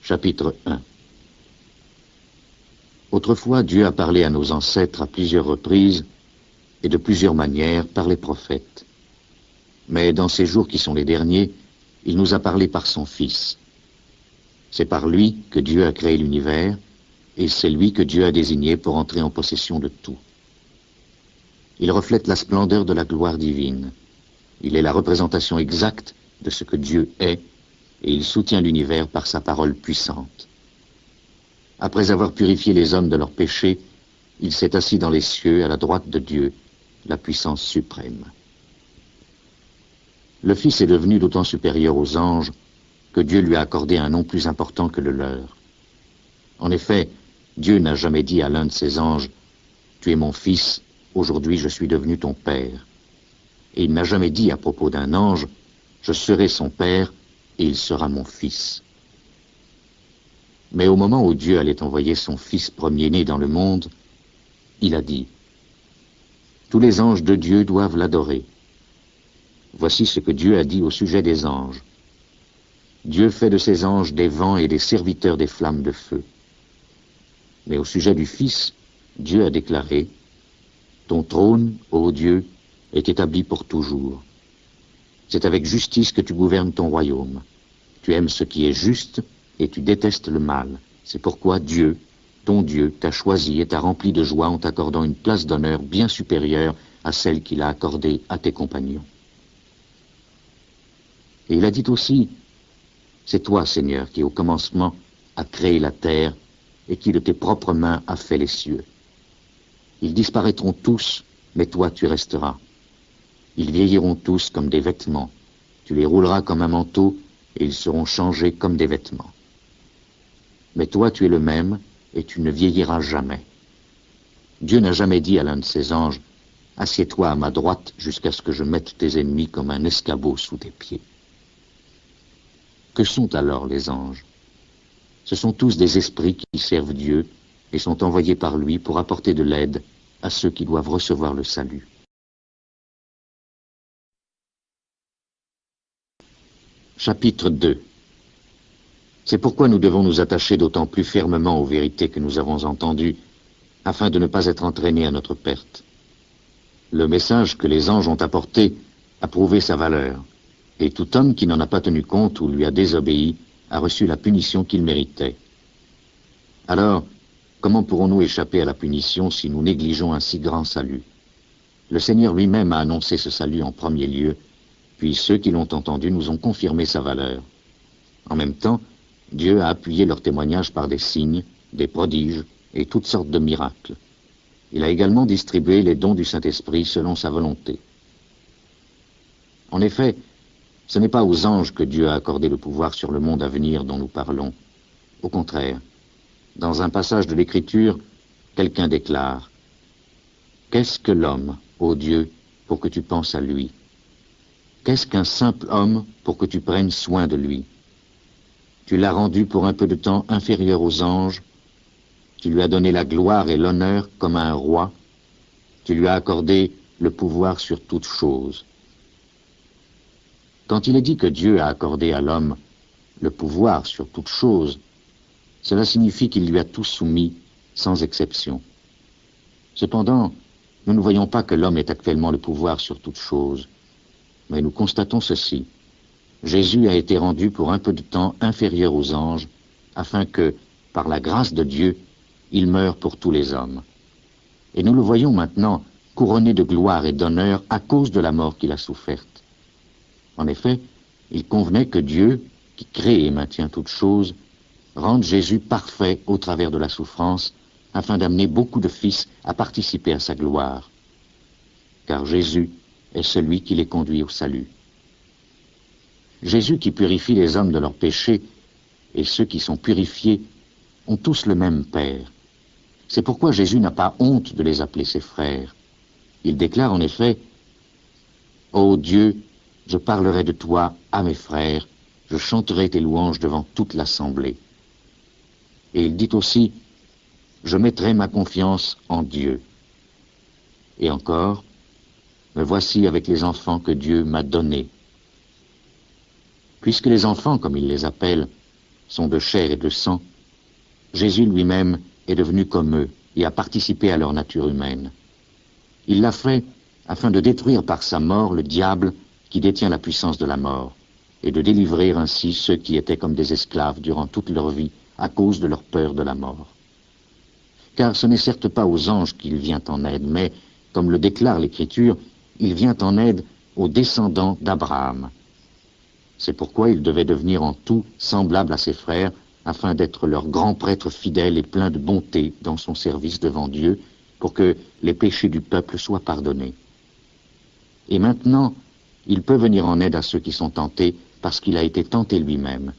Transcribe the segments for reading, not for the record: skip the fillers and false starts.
Chapitre 1. Autrefois, Dieu a parlé à nos ancêtres à plusieurs reprises et de plusieurs manières par les prophètes. Mais dans ces jours qui sont les derniers, il nous a parlé par son Fils. C'est par lui que Dieu a créé l'univers, et c'est lui que Dieu a désigné pour entrer en possession de tout. Il reflète la splendeur de la gloire divine. Il est la représentation exacte de ce que Dieu est, et il soutient l'univers par sa parole puissante. Après avoir purifié les hommes de leurs péchés, il s'est assis dans les cieux à la droite de Dieu, la puissance suprême. Le Fils est devenu d'autant supérieur aux anges que Dieu lui a accordé un nom plus important que le leur. En effet, Dieu n'a jamais dit à l'un de ses anges « Tu es mon Fils, aujourd'hui je suis devenu ton Père ». Et il n'a jamais dit à propos d'un ange « Je serai son Père et il sera mon Fils ». Mais au moment où Dieu allait envoyer son Fils premier-né dans le monde, il a dit « Tous les anges de Dieu doivent l'adorer ». Voici ce que Dieu a dit au sujet des anges. Dieu fait de ses anges des vents et des serviteurs des flammes de feu. Mais au sujet du Fils, Dieu a déclaré « Ton trône, ô Dieu, est établi pour toujours. C'est avec justice que tu gouvernes ton royaume. Tu aimes ce qui est juste et tu détestes le mal. C'est pourquoi Dieu, ton Dieu, t'a choisi et t'a rempli de joie en t'accordant une place d'honneur bien supérieure à celle qu'il a accordée à tes compagnons. » Et il a dit aussi, « C'est toi, Seigneur, qui au commencement as créé la terre et qui de tes propres mains as fait les cieux. Ils disparaîtront tous, mais toi tu resteras. Ils vieilliront tous comme des vêtements. Tu les rouleras comme un manteau et ils seront changés comme des vêtements. Mais toi tu es le même et tu ne vieilliras jamais. Dieu n'a jamais dit à l'un de ses anges, « Assieds-toi à ma droite jusqu'à ce que je mette tes ennemis comme un escabeau sous tes pieds. » Que sont alors les anges? Ce sont tous des esprits qui servent Dieu et sont envoyés par lui pour apporter de l'aide à ceux qui doivent recevoir le salut. Chapitre 2. C'est pourquoi nous devons nous attacher d'autant plus fermement aux vérités que nous avons entendues, afin de ne pas être entraînés à notre perte. Le message que les anges ont apporté a prouvé sa valeur, et tout homme qui n'en a pas tenu compte ou lui a désobéi a reçu la punition qu'il méritait. Alors, comment pourrons-nous échapper à la punition si nous négligeons un si grand salut? Le Seigneur lui-même a annoncé ce salut en premier lieu, puis ceux qui l'ont entendu nous ont confirmé sa valeur. En même temps, Dieu a appuyé leur témoignage par des signes, des prodiges et toutes sortes de miracles. Il a également distribué les dons du Saint-Esprit selon sa volonté. En effet, ce n'est pas aux anges que Dieu a accordé le pouvoir sur le monde à venir dont nous parlons. Au contraire, dans un passage de l'Écriture, quelqu'un déclare « Qu'est-ce que l'homme, ô Dieu, pour que tu penses à lui? Qu'est-ce qu'un simple homme pour que tu prennes soin de lui? Tu l'as rendu pour un peu de temps inférieur aux anges, tu lui as donné la gloire et l'honneur comme à un roi, tu lui as accordé le pouvoir sur toutes choses. » Quand il est dit que Dieu a accordé à l'homme le pouvoir sur toutes choses, cela signifie qu'il lui a tout soumis, sans exception. Cependant, nous ne voyons pas que l'homme ait actuellement le pouvoir sur toutes choses, mais nous constatons ceci. Jésus a été rendu pour un peu de temps inférieur aux anges, afin que, par la grâce de Dieu, il meure pour tous les hommes. Et nous le voyons maintenant couronné de gloire et d'honneur à cause de la mort qu'il a soufferte. En effet, il convenait que Dieu, qui crée et maintient toutes choses, rende Jésus parfait au travers de la souffrance, afin d'amener beaucoup de fils à participer à sa gloire. Car Jésus est celui qui les conduit au salut. Jésus qui purifie les hommes de leurs péchés, et ceux qui sont purifiés, ont tous le même Père. C'est pourquoi Jésus n'a pas honte de les appeler ses frères. Il déclare en effet, « Ô Dieu, je parlerai de toi à mes frères, je chanterai tes louanges devant toute l'assemblée. » Et il dit aussi, « Je mettrai ma confiance en Dieu. » Et encore, « Me voici avec les enfants que Dieu m'a donnés. » Puisque les enfants, comme il les appelle, sont de chair et de sang, Jésus lui-même est devenu comme eux et a participé à leur nature humaine. Il l'a fait afin de détruire par sa mort le diable qui détient la puissance de la mort, et de délivrer ainsi ceux qui étaient comme des esclaves durant toute leur vie à cause de leur peur de la mort. Car ce n'est certes pas aux anges qu'il vient en aide, mais, comme le déclare l'Écriture, il vient en aide aux descendants d'Abraham. C'est pourquoi il devait devenir en tout semblable à ses frères, afin d'être leur grand prêtre fidèle et plein de bonté dans son service devant Dieu, pour que les péchés du peuple soient pardonnés. Et maintenant, il peut venir en aide à ceux qui sont tentés, parce qu'il a été tenté lui-même,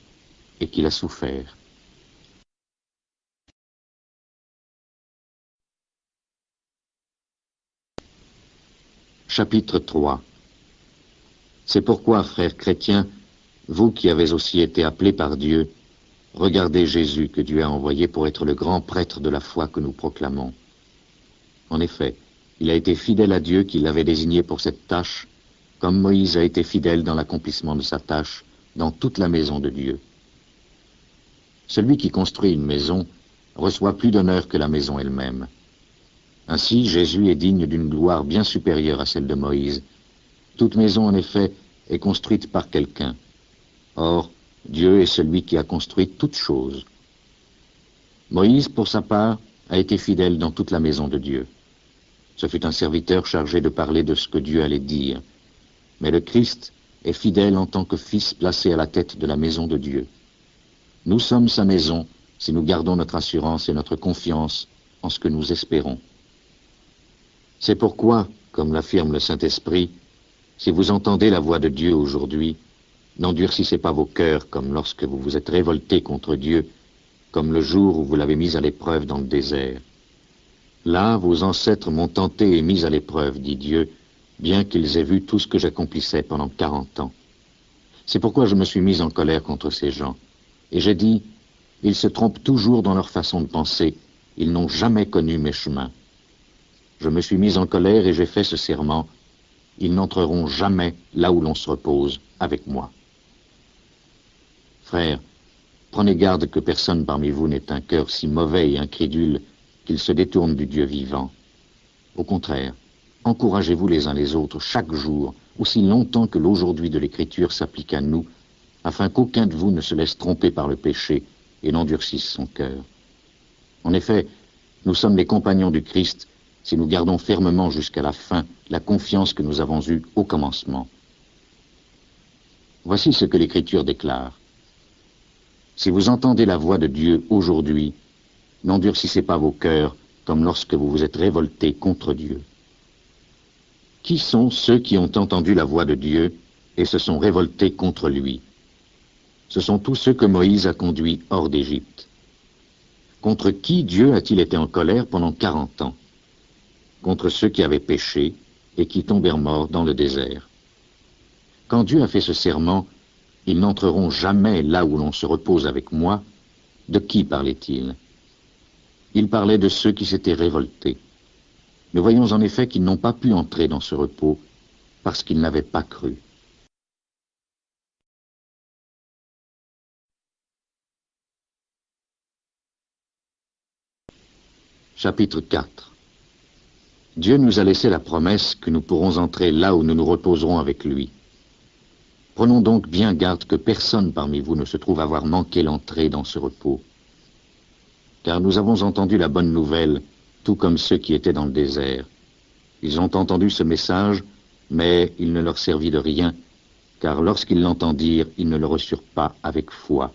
et qu'il a souffert. Chapitre 3. C'est pourquoi, frères chrétiens, vous qui avez aussi été appelés par Dieu, regardez Jésus que Dieu a envoyé pour être le grand prêtre de la foi que nous proclamons. En effet, il a été fidèle à Dieu qui l'avait désigné pour cette tâche, comme Moïse a été fidèle dans l'accomplissement de sa tâche dans toute la maison de Dieu. Celui qui construit une maison reçoit plus d'honneur que la maison elle-même. Ainsi, Jésus est digne d'une gloire bien supérieure à celle de Moïse. Toute maison, en effet, est construite par quelqu'un. Or, Dieu est celui qui a construit toutes choses. Moïse, pour sa part, a été fidèle dans toute la maison de Dieu. Ce fut un serviteur chargé de parler de ce que Dieu allait dire. Mais le Christ est fidèle en tant que fils placé à la tête de la maison de Dieu. Nous sommes sa maison si nous gardons notre assurance et notre confiance en ce que nous espérons. C'est pourquoi, comme l'affirme le Saint-Esprit, si vous entendez la voix de Dieu aujourd'hui, n'endurcissez pas vos cœurs comme lorsque vous vous êtes révoltés contre Dieu, comme le jour où vous l'avez mis à l'épreuve dans le désert. Là, vos ancêtres m'ont tenté et mis à l'épreuve, dit Dieu, bien qu'ils aient vu tout ce que j'accomplissais pendant 40 ans. C'est pourquoi je me suis mis en colère contre ces gens. Et j'ai dit, ils se trompent toujours dans leur façon de penser, ils n'ont jamais connu mes chemins. Je me suis mis en colère et j'ai fait ce serment, ils n'entreront jamais là où l'on se repose avec moi. Frères, prenez garde que personne parmi vous n'ait un cœur si mauvais et incrédule qu'il se détourne du Dieu vivant. Au contraire, encouragez-vous les uns les autres chaque jour, aussi longtemps que l'aujourd'hui de l'Écriture s'applique à nous, afin qu'aucun de vous ne se laisse tromper par le péché et n'endurcisse son cœur. En effet, nous sommes les compagnons du Christ si nous gardons fermement jusqu'à la fin la confiance que nous avons eue au commencement. Voici ce que l'Écriture déclare. Si vous entendez la voix de Dieu aujourd'hui, n'endurcissez pas vos cœurs comme lorsque vous vous êtes révoltés contre Dieu. Qui sont ceux qui ont entendu la voix de Dieu et se sont révoltés contre lui? Ce sont tous ceux que Moïse a conduits hors d'Égypte. Contre qui Dieu a-t-il été en colère pendant 40 ans? Contre ceux qui avaient péché et qui tombèrent morts dans le désert. Quand Dieu a fait ce serment, ils n'entreront jamais là où l'on se repose avec moi. De qui parlait-il? Il parlait de ceux qui s'étaient révoltés. Nous voyons en effet qu'ils n'ont pas pu entrer dans ce repos parce qu'ils n'avaient pas cru. Chapitre 4. Dieu nous a laissé la promesse que nous pourrons entrer là où nous nous reposerons avec lui. Prenons donc bien garde que personne parmi vous ne se trouve avoir manqué l'entrée dans ce repos. Car nous avons entendu la bonne nouvelle, tout comme ceux qui étaient dans le désert. Ils ont entendu ce message, mais il ne leur servit de rien, car lorsqu'ils l'entendirent, ils ne le reçurent pas avec foi.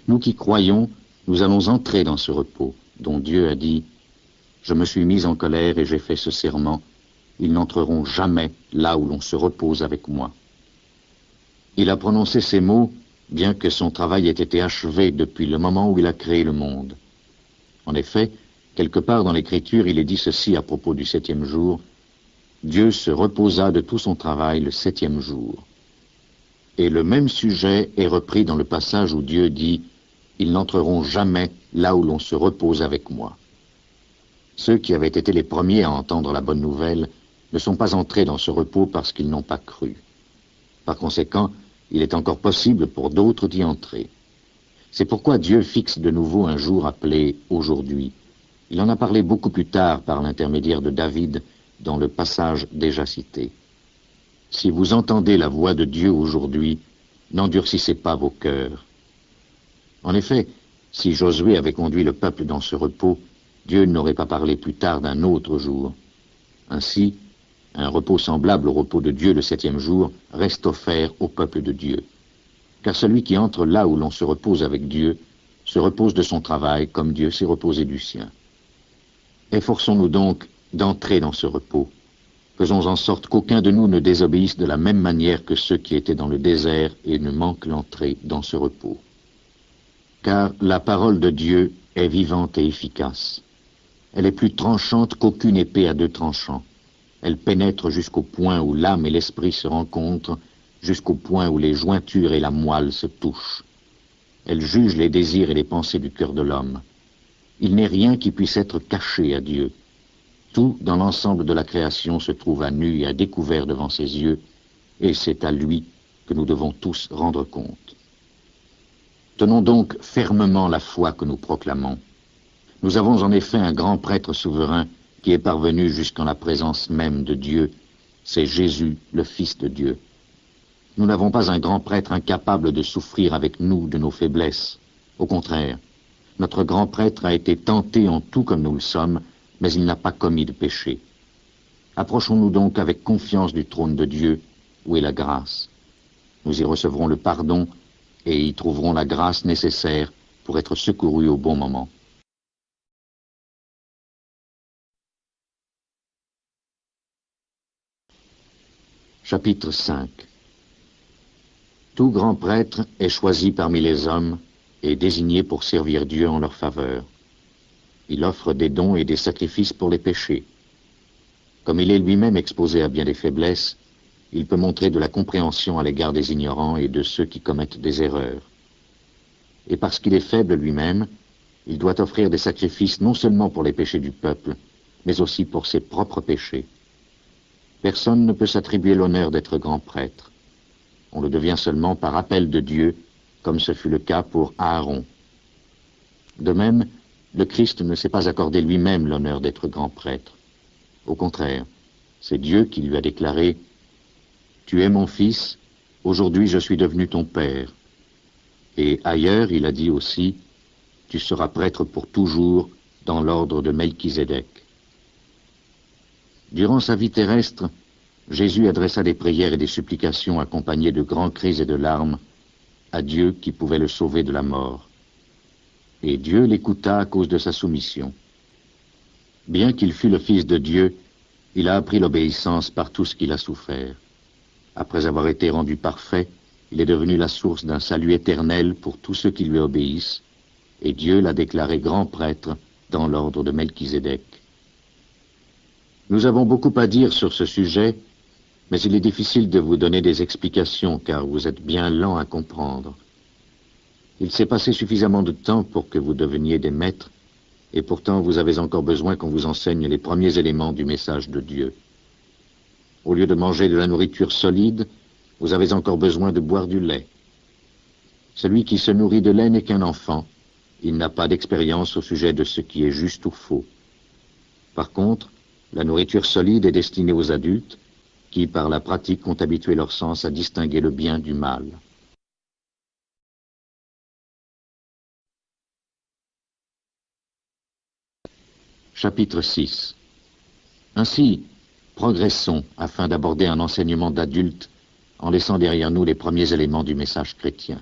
Nous qui croyons, nous allons entrer dans ce repos, dont Dieu a dit, « Je me suis mis en colère et j'ai fait ce serment, ils n'entreront jamais là où l'on se repose avec moi. » Il a prononcé ces mots, bien que son travail ait été achevé depuis le moment où il a créé le monde. En effet, quelque part dans l'Écriture, il est dit ceci à propos du 7e jour, « Dieu se reposa de tout son travail le 7e jour. » Et le même sujet est repris dans le passage où Dieu dit, « Ils n'entreront jamais là où l'on se repose avec moi. » Ceux qui avaient été les premiers à entendre la bonne nouvelle ne sont pas entrés dans ce repos parce qu'ils n'ont pas cru. Par conséquent, il est encore possible pour d'autres d'y entrer. C'est pourquoi Dieu fixe de nouveau un jour appelé aujourd'hui. Il en a parlé beaucoup plus tard par l'intermédiaire de David dans le passage déjà cité. Si vous entendez la voix de Dieu aujourd'hui, n'endurcissez pas vos cœurs. En effet, si Josué avait conduit le peuple dans ce repos, Dieu n'aurait pas parlé plus tard d'un autre jour. Ainsi, un repos semblable au repos de Dieu le 7e jour reste offert au peuple de Dieu. Car celui qui entre là où l'on se repose avec Dieu se repose de son travail comme Dieu s'est reposé du sien. Efforçons-nous donc d'entrer dans ce repos. Faisons en sorte qu'aucun de nous ne désobéisse de la même manière que ceux qui étaient dans le désert et ne manquent l'entrée dans ce repos. Car la parole de Dieu est vivante et efficace. Elle est plus tranchante qu'aucune épée à 2 tranchants. Elle pénètre jusqu'au point où l'âme et l'esprit se rencontrent, jusqu'au point où les jointures et la moelle se touchent. Elle juge les désirs et les pensées du cœur de l'homme. Il n'est rien qui puisse être caché à Dieu. Tout dans l'ensemble de la création se trouve à nu et à découvert devant ses yeux, et c'est à lui que nous devons tous rendre compte. Tenons donc fermement la foi que nous proclamons. Nous avons en effet un grand prêtre souverain qui est parvenu jusqu'en la présence même de Dieu. C'est Jésus, le Fils de Dieu. Nous n'avons pas un grand prêtre incapable de souffrir avec nous de nos faiblesses. Au contraire, notre grand prêtre a été tenté en tout comme nous le sommes, mais il n'a pas commis de péché. Approchons-nous donc avec confiance du trône de Dieu, où est la grâce. Nous y recevrons le pardon et y trouverons la grâce nécessaire pour être secourus au bon moment. Chapitre 5. Tout grand prêtre est choisi parmi les hommes et désigné pour servir Dieu en leur faveur. Il offre des dons et des sacrifices pour les péchés. Comme il est lui-même exposé à bien des faiblesses, il peut montrer de la compréhension à l'égard des ignorants et de ceux qui commettent des erreurs. Et parce qu'il est faible lui-même, il doit offrir des sacrifices non seulement pour les péchés du peuple, mais aussi pour ses propres péchés. Personne ne peut s'attribuer l'honneur d'être grand prêtre. On le devient seulement par appel de Dieu, comme ce fut le cas pour Aaron. De même, le Christ ne s'est pas accordé lui-même l'honneur d'être grand prêtre. Au contraire, c'est Dieu qui lui a déclaré « Tu es mon fils, aujourd'hui je suis devenu ton père ». Et ailleurs, il a dit aussi « Tu seras prêtre pour toujours dans l'ordre de Melchizedek ». Durant sa vie terrestre, Jésus adressa des prières et des supplications accompagnées de grands cris et de larmes à Dieu qui pouvait le sauver de la mort. Et Dieu l'écouta à cause de sa soumission. Bien qu'il fût le Fils de Dieu, il a appris l'obéissance par tout ce qu'il a souffert. Après avoir été rendu parfait, il est devenu la source d'un salut éternel pour tous ceux qui lui obéissent, et Dieu l'a déclaré grand prêtre dans l'ordre de Melchizedek. Nous avons beaucoup à dire sur ce sujet, mais il est difficile de vous donner des explications car vous êtes bien lents à comprendre. Il s'est passé suffisamment de temps pour que vous deveniez des maîtres, et pourtant vous avez encore besoin qu'on vous enseigne les premiers éléments du message de Dieu. Au lieu de manger de la nourriture solide, vous avez encore besoin de boire du lait. Celui qui se nourrit de lait n'est qu'un enfant. Il n'a pas d'expérience au sujet de ce qui est juste ou faux. Par contre, la nourriture solide est destinée aux adultes, qui, par la pratique, ont habitué leur sens à distinguer le bien du mal. Chapitre 6. Ainsi, progressons afin d'aborder un enseignement d'adulte en laissant derrière nous les premiers éléments du message chrétien.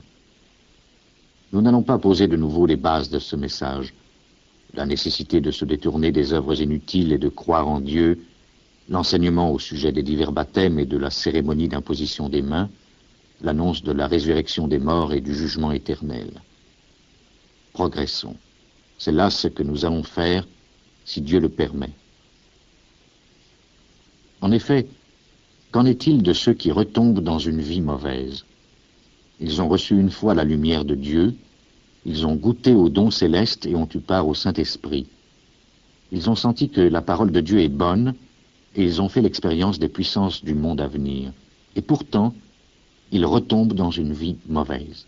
Nous n'allons pas poser de nouveau les bases de ce message, la nécessité de se détourner des œuvres inutiles et de croire en Dieu, l'enseignement au sujet des divers baptêmes et de la cérémonie d'imposition des mains, l'annonce de la résurrection des morts et du jugement éternel. Progressons. C'est là ce que nous allons faire, si Dieu le permet. En effet, qu'en est-il de ceux qui retombent dans une vie mauvaise? Ils ont reçu une fois la lumière de Dieu, ils ont goûté aux dons célestes et ont eu part au Saint-Esprit. Ils ont senti que la parole de Dieu est bonne et ils ont fait l'expérience des puissances du monde à venir. Et pourtant, ils retombent dans une vie mauvaise.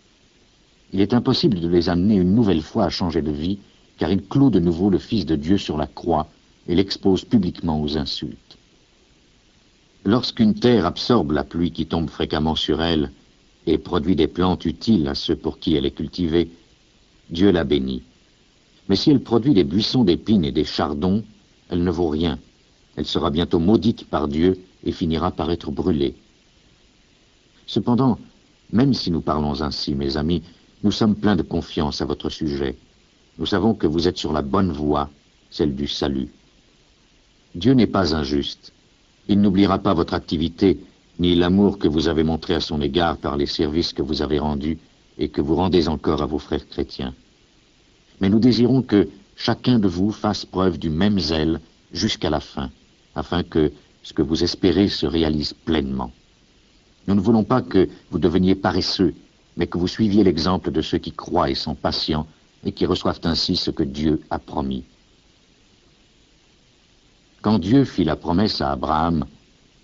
Il est impossible de les amener une nouvelle fois à changer de vie, car il cloue de nouveau le Fils de Dieu sur la croix et l'expose publiquement aux insultes. Lorsqu'une terre absorbe la pluie qui tombe fréquemment sur elle et produit des plantes utiles à ceux pour qui elle est cultivée, Dieu la bénit. Mais si elle produit des buissons d'épines et des chardons, elle ne vaut rien. Elle sera bientôt maudite par Dieu et finira par être brûlée. Cependant, même si nous parlons ainsi, mes amis, nous sommes pleins de confiance à votre sujet. Nous savons que vous êtes sur la bonne voie, celle du salut. Dieu n'est pas injuste. Il n'oubliera pas votre activité, ni l'amour que vous avez montré à son égard par les services que vous avez rendus et que vous rendez encore à vos frères chrétiens. Mais nous désirons que chacun de vous fasse preuve du même zèle jusqu'à la fin, afin que ce que vous espérez se réalise pleinement. Nous ne voulons pas que vous deveniez paresseux, mais que vous suiviez l'exemple de ceux qui croient et sont patients et qui reçoivent ainsi ce que Dieu a promis. Quand Dieu fit la promesse à Abraham,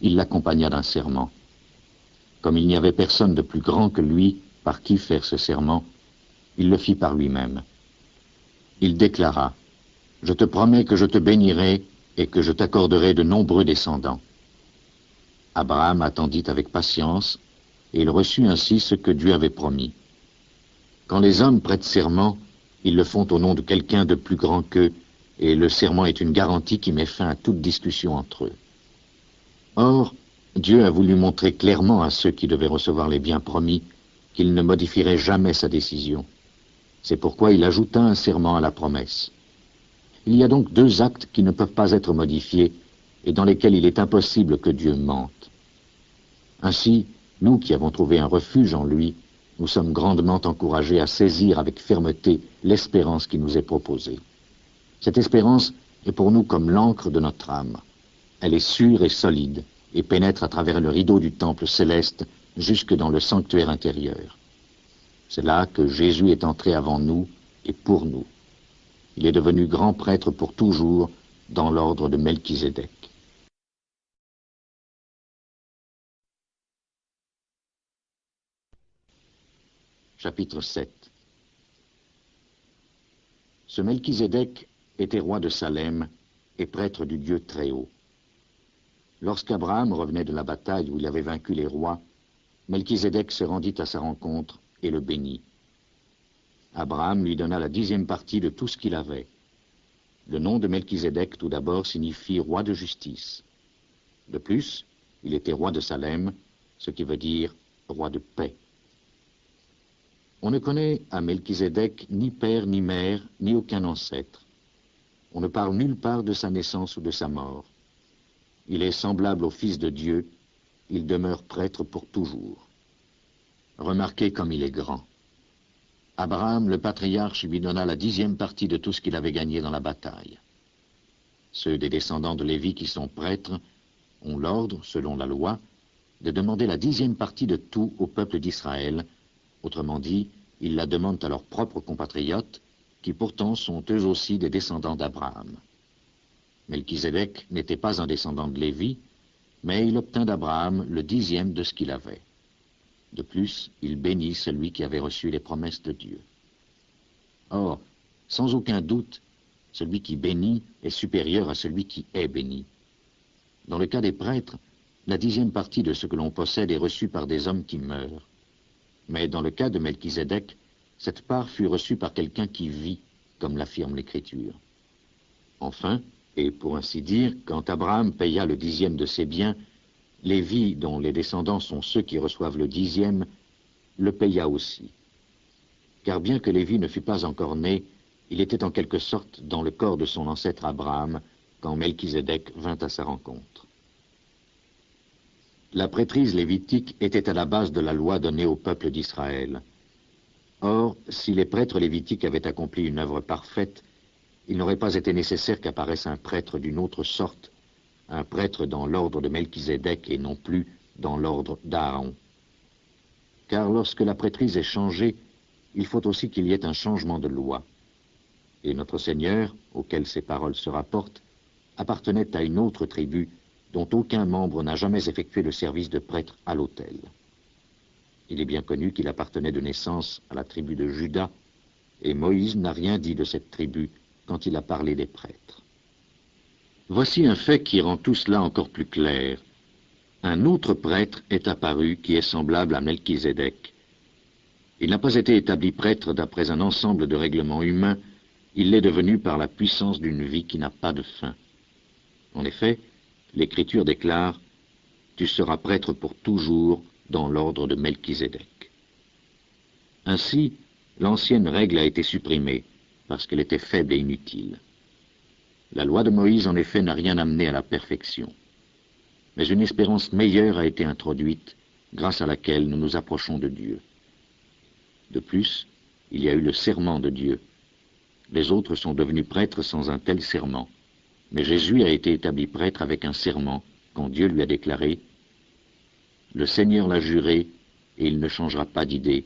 il l'accompagna d'un serment. Comme il n'y avait personne de plus grand que lui par qui faire ce serment, il le fit par lui-même. Il déclara, « Je te promets que je te bénirai et que je t'accorderai de nombreux descendants. » Abraham attendit avec patience, et il reçut ainsi ce que Dieu avait promis. Quand les hommes prêtent serment, ils le font au nom de quelqu'un de plus grand qu'eux, et le serment est une garantie qui met fin à toute discussion entre eux. Or, Dieu a voulu montrer clairement à ceux qui devaient recevoir les biens promis qu'il ne modifierait jamais sa décision. C'est pourquoi il ajouta un serment à la promesse. Il y a donc deux actes qui ne peuvent pas être modifiés et dans lesquels il est impossible que Dieu mente. Ainsi, nous qui avons trouvé un refuge en lui, nous sommes grandement encouragés à saisir avec fermeté l'espérance qui nous est proposée. Cette espérance est pour nous comme l'encre de notre âme. Elle est sûre et solide et pénètre à travers le rideau du temple céleste jusque dans le sanctuaire intérieur. C'est là que Jésus est entré avant nous et pour nous. Il est devenu grand prêtre pour toujours dans l'ordre de Melchizedek. Chapitre 7. Ce Melchizedek était roi de Salem et prêtre du Dieu Très-Haut. Lorsqu'Abraham revenait de la bataille où il avait vaincu les rois, Melchizedek se rendit à sa rencontre et le bénit. Abraham lui donna la 10e partie de tout ce qu'il avait. Le nom de Melchizedek, tout d'abord, signifie roi de justice. De plus, il était roi de Salem, ce qui veut dire roi de paix. On ne connaît à Melchizedek ni père ni mère, ni aucun ancêtre. On ne parle nulle part de sa naissance ou de sa mort. Il est semblable au Fils de Dieu, il demeure prêtre pour toujours. Remarquez comme il est grand. Abraham, le patriarche, lui donna la 10e partie de tout ce qu'il avait gagné dans la bataille. Ceux des descendants de Lévi qui sont prêtres ont l'ordre, selon la loi, de demander la 10e partie de tout au peuple d'Israël. Autrement dit, ils la demandent à leurs propres compatriotes, qui pourtant sont eux aussi des descendants d'Abraham. Melchizedek n'était pas un descendant de Lévi, mais il obtint d'Abraham le 10e de ce qu'il avait. De plus, il bénit celui qui avait reçu les promesses de Dieu. Or, sans aucun doute, celui qui bénit est supérieur à celui qui est béni. Dans le cas des prêtres, la 10e partie de ce que l'on possède est reçue par des hommes qui meurent. Mais dans le cas de Melchizedek, cette part fut reçue par quelqu'un qui vit, comme l'affirme l'Écriture. Enfin, et pour ainsi dire, quand Abraham paya le 10e de ses biens, Lévi, dont les descendants sont ceux qui reçoivent le 10e, le paya aussi. Car bien que Lévi ne fût pas encore né, il était en quelque sorte dans le corps de son ancêtre Abraham quand Melchizedek vint à sa rencontre. La prêtrise lévitique était à la base de la loi donnée au peuple d'Israël. Or, si les prêtres lévitiques avaient accompli une œuvre parfaite, il n'aurait pas été nécessaire qu'apparaisse un prêtre d'une autre sorte, un prêtre dans l'ordre de Melchizedek et non plus dans l'ordre d'Aaron. Car lorsque la prêtrise est changée, il faut aussi qu'il y ait un changement de loi. Et notre Seigneur, auquel ces paroles se rapportent, appartenait à une autre tribu dont aucun membre n'a jamais effectué le service de prêtre à l'autel. Il est bien connu qu'il appartenait de naissance à la tribu de Juda, et Moïse n'a rien dit de cette tribu quand il a parlé des prêtres. Voici un fait qui rend tout cela encore plus clair. Un autre prêtre est apparu qui est semblable à Melchizedek. Il n'a pas été établi prêtre d'après un ensemble de règlements humains, il l'est devenu par la puissance d'une vie qui n'a pas de fin. En effet, l'Écriture déclare « Tu seras prêtre pour toujours dans l'ordre de Melchizedek ». Ainsi, l'ancienne règle a été supprimée, parce qu'elle était faible et inutile. La loi de Moïse, en effet, n'a rien amené à la perfection. Mais une espérance meilleure a été introduite, grâce à laquelle nous nous approchons de Dieu. De plus, il y a eu le serment de Dieu. Les autres sont devenus prêtres sans un tel serment. Mais Jésus a été établi prêtre avec un serment, quand Dieu lui a déclaré « Le Seigneur l'a juré, et il ne changera pas d'idée.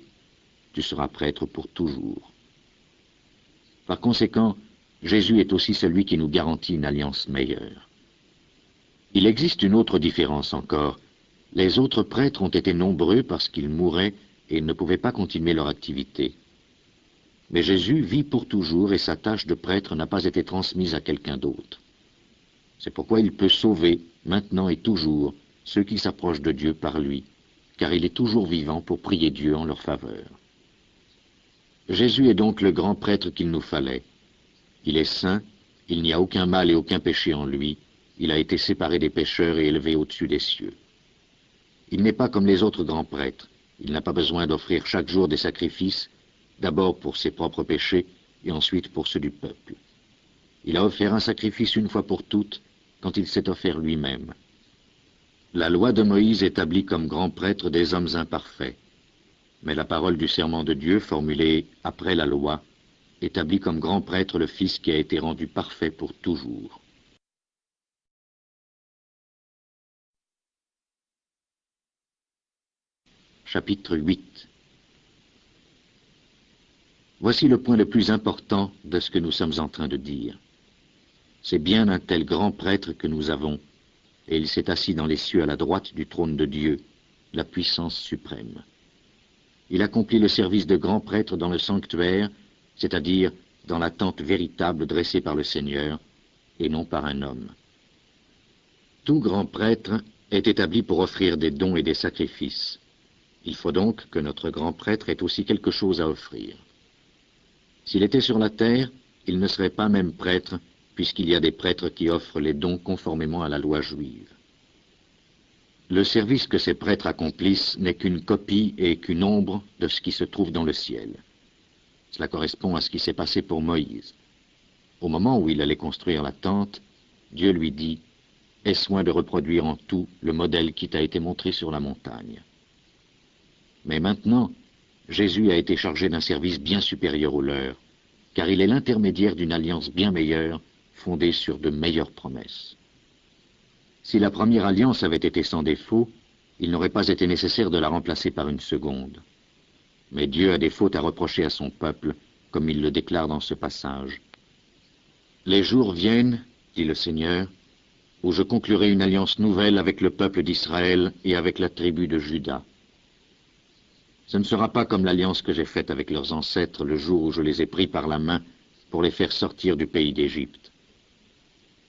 Tu seras prêtre pour toujours. » Par conséquent, Jésus est aussi celui qui nous garantit une alliance meilleure. Il existe une autre différence encore. Les autres prêtres ont été nombreux parce qu'ils mouraient et ils ne pouvaient pas continuer leur activité. Mais Jésus vit pour toujours et sa tâche de prêtre n'a pas été transmise à quelqu'un d'autre. C'est pourquoi il peut sauver, maintenant et toujours, ceux qui s'approchent de Dieu par lui, car il est toujours vivant pour prier Dieu en leur faveur. Jésus est donc le grand prêtre qu'il nous fallait. Il est saint, il n'y a aucun mal et aucun péché en lui, il a été séparé des pécheurs et élevé au-dessus des cieux. Il n'est pas comme les autres grands prêtres, il n'a pas besoin d'offrir chaque jour des sacrifices, d'abord pour ses propres péchés et ensuite pour ceux du peuple. Il a offert un sacrifice une fois pour toutes quand il s'est offert lui-même. La loi de Moïse établit comme grand prêtre des hommes imparfaits, mais la parole du serment de Dieu, formulée après la loi, établit comme grand prêtre le Fils qui a été rendu parfait pour toujours. Chapitre 8. Voici le point le plus important de ce que nous sommes en train de dire. C'est bien un tel grand prêtre que nous avons, et il s'est assis dans les cieux à la droite du trône de Dieu, la puissance suprême. Il accomplit le service de grand prêtre dans le sanctuaire, c'est-à-dire dans la tente véritable dressée par le Seigneur, et non par un homme. Tout grand prêtre est établi pour offrir des dons et des sacrifices. Il faut donc que notre grand prêtre ait aussi quelque chose à offrir. S'il était sur la terre, il ne serait pas même prêtre, puisqu'il y a des prêtres qui offrent les dons conformément à la loi juive. Le service que ces prêtres accomplissent n'est qu'une copie et qu'une ombre de ce qui se trouve dans le ciel. Cela correspond à ce qui s'est passé pour Moïse. Au moment où il allait construire la tente, Dieu lui dit « Aie soin de reproduire en tout le modèle qui t'a été montré sur la montagne. » Mais maintenant, Jésus a été chargé d'un service bien supérieur au leur, car il est l'intermédiaire d'une alliance bien meilleure, fondée sur de meilleures promesses. Si la première alliance avait été sans défaut, il n'aurait pas été nécessaire de la remplacer par une seconde. Mais Dieu a des fautes à reprocher à son peuple, comme il le déclare dans ce passage. « Les jours viennent, dit le Seigneur, où je conclurai une alliance nouvelle avec le peuple d'Israël et avec la tribu de Juda. Ce ne sera pas comme l'alliance que j'ai faite avec leurs ancêtres le jour où je les ai pris par la main pour les faire sortir du pays d'Égypte.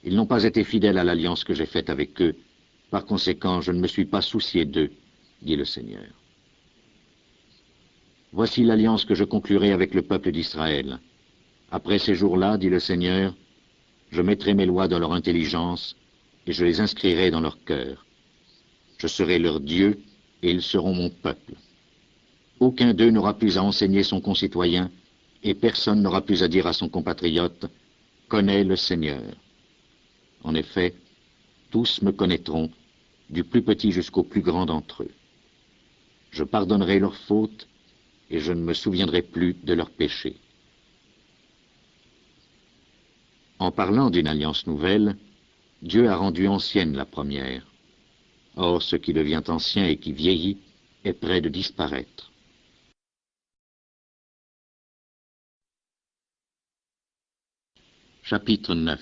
Ils n'ont pas été fidèles à l'alliance que j'ai faite avec eux, par conséquent je ne me suis pas soucié d'eux, dit le Seigneur. Voici l'alliance que je conclurai avec le peuple d'Israël. Après ces jours-là, dit le Seigneur, je mettrai mes lois dans leur intelligence et je les inscrirai dans leur cœur. Je serai leur Dieu et ils seront mon peuple. Aucun d'eux n'aura plus à enseigner son concitoyen et personne n'aura plus à dire à son compatriote « Connais le Seigneur ». En effet, tous me connaîtront, du plus petit jusqu'au plus grand d'entre eux. Je pardonnerai leurs fautes et je ne me souviendrai plus de leurs péchés. En parlant d'une alliance nouvelle, Dieu a rendu ancienne la première. Or, ce qui devient ancien et qui vieillit est près de disparaître. Chapitre 9.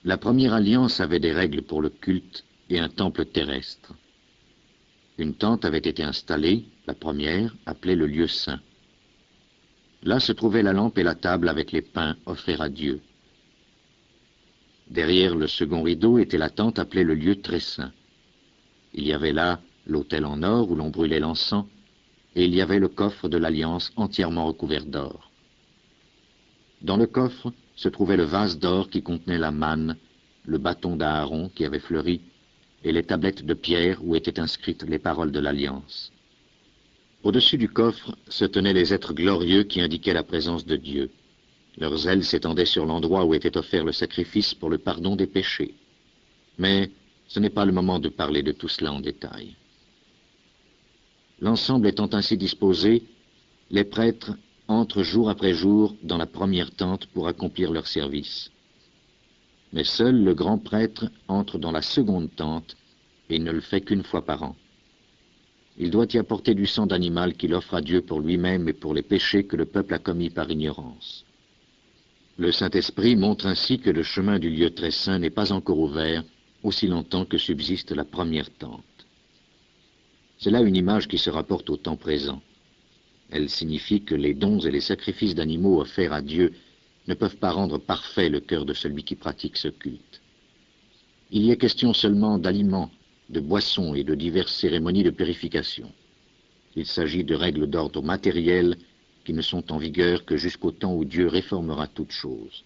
La première alliance avait des règles pour le culte et un temple terrestre. Une tente avait été installée, la première, appelée le lieu saint. Là se trouvaient la lampe et la table avec les pains offerts à Dieu. Derrière le second rideau était la tente appelée le lieu très saint. Il y avait là l'autel en or où l'on brûlait l'encens, et il y avait le coffre de l'Alliance entièrement recouvert d'or. Dans le coffre se trouvait le vase d'or qui contenait la manne, le bâton d'Aaron qui avait fleuri, et les tablettes de pierre où étaient inscrites les paroles de l'Alliance. Au-dessus du coffre se tenaient les êtres glorieux qui indiquaient la présence de Dieu. Leurs ailes s'étendaient sur l'endroit où était offert le sacrifice pour le pardon des péchés. Mais ce n'est pas le moment de parler de tout cela en détail. L'ensemble étant ainsi disposé, les prêtres entrent jour après jour dans la première tente pour accomplir leur service. Mais seul le grand prêtre entre dans la seconde tente et il ne le fait qu'une fois par an. Il doit y apporter du sang d'animal qu'il offre à Dieu pour lui-même et pour les péchés que le peuple a commis par ignorance. Le Saint-Esprit montre ainsi que le chemin du lieu très saint n'est pas encore ouvert aussi longtemps que subsiste la première tente. C'est là une image qui se rapporte au temps présent. Elle signifie que les dons et les sacrifices d'animaux offerts à Dieu ne peuvent pas rendre parfait le cœur de celui qui pratique ce culte. Il y est question seulement d'aliments, de boissons et de diverses cérémonies de purification. Il s'agit de règles d'ordre matériel qui ne sont en vigueur que jusqu'au temps où Dieu réformera toutes choses.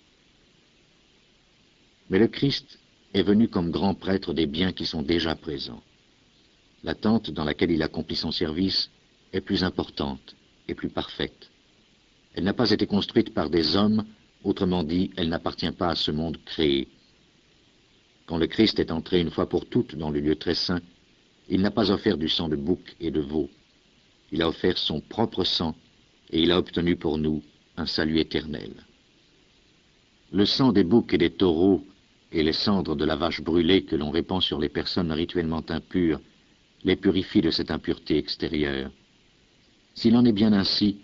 Mais le Christ est venu comme grand prêtre des biens qui sont déjà présents. La tente dans laquelle il accomplit son service est plus importante et plus parfaite. Elle n'a pas été construite par des hommes, autrement dit, elle n'appartient pas à ce monde créé. Quand le Christ est entré une fois pour toutes dans le lieu très saint, il n'a pas offert du sang de bouc et de veau. Il a offert son propre sang et il a obtenu pour nous un salut éternel. Le sang des boucs et des taureaux et les cendres de la vache brûlée que l'on répand sur les personnes rituellement impures les purifient de cette impureté extérieure. S'il en est bien ainsi,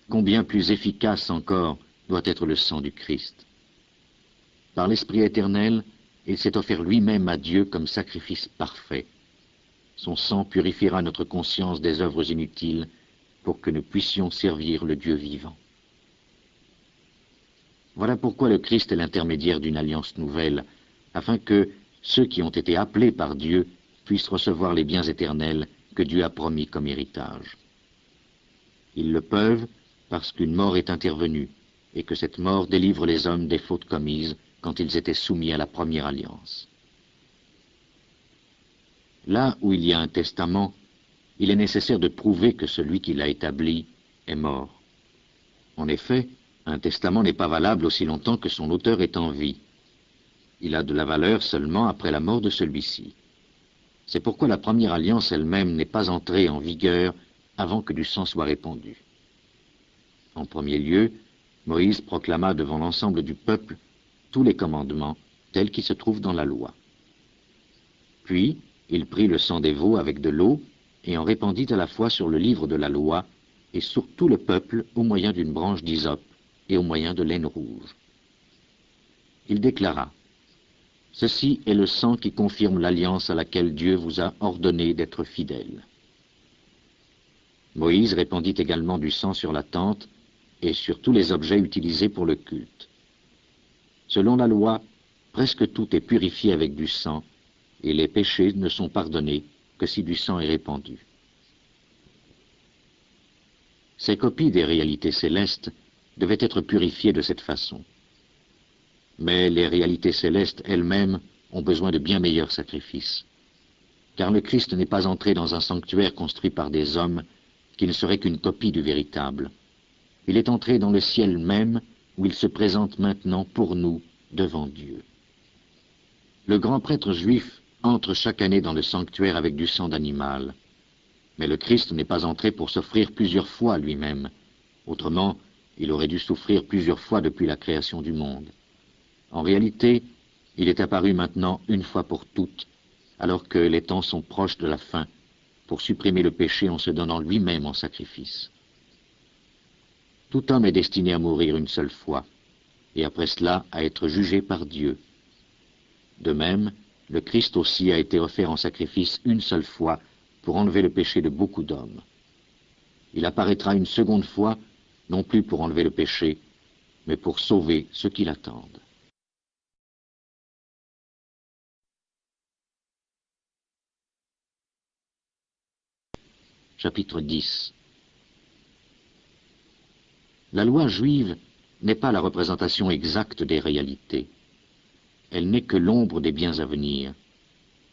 combien plus efficace encore doit être le sang du Christ. Par l'Esprit éternel, il s'est offert lui-même à Dieu comme sacrifice parfait. Son sang purifiera notre conscience des œuvres inutiles pour que nous puissions servir le Dieu vivant. Voilà pourquoi le Christ est l'intermédiaire d'une alliance nouvelle, afin que ceux qui ont été appelés par Dieu puissent recevoir les biens éternels que Dieu a promis comme héritage. Ils le peuvent parce qu'une mort est intervenue et que cette mort délivre les hommes des fautes commises quand ils étaient soumis à la première alliance. Là où il y a un testament, il est nécessaire de prouver que celui qui l'a établi est mort. En effet, un testament n'est pas valable aussi longtemps que son auteur est en vie. Il a de la valeur seulement après la mort de celui-ci. C'est pourquoi la première alliance elle-même n'est pas entrée en vigueur avant que du sang soit répandu. En premier lieu, Moïse proclama devant l'ensemble du peuple tous les commandements tels qu'ils se trouvent dans la loi. Puis, il prit le sang des veaux avec de l'eau et en répandit à la fois sur le livre de la loi et sur tout le peuple au moyen d'une branche d'hysope et au moyen de laine rouge. Il déclara: « Ceci est le sang qui confirme l'alliance à laquelle Dieu vous a ordonné d'être fidèles. » Moïse répandit également du sang sur la tente et sur tous les objets utilisés pour le culte. Selon la loi, presque tout est purifié avec du sang, et les péchés ne sont pardonnés que si du sang est répandu. Ces copies des réalités célestes devaient être purifiées de cette façon. Mais les réalités célestes elles-mêmes ont besoin de bien meilleurs sacrifices, car le Christ n'est pas entré dans un sanctuaire construit par des hommes qui ne serait qu'une copie du véritable. Il est entré dans le ciel même, où il se présente maintenant pour nous devant Dieu. Le grand prêtre juif entre chaque année dans le sanctuaire avec du sang d'animal. Mais le Christ n'est pas entré pour s'offrir plusieurs fois lui-même. Autrement, il aurait dû souffrir plusieurs fois depuis la création du monde. En réalité, il est apparu maintenant une fois pour toutes, alors que les temps sont proches de la fin, pour supprimer le péché en se donnant lui-même en sacrifice. Tout homme est destiné à mourir une seule fois, et après cela à être jugé par Dieu. De même, le Christ aussi a été offert en sacrifice une seule fois pour enlever le péché de beaucoup d'hommes. Il apparaîtra une seconde fois, non plus pour enlever le péché, mais pour sauver ceux qui l'attendent. Chapitre 10. La loi juive n'est pas la représentation exacte des réalités. Elle n'est que l'ombre des biens à venir.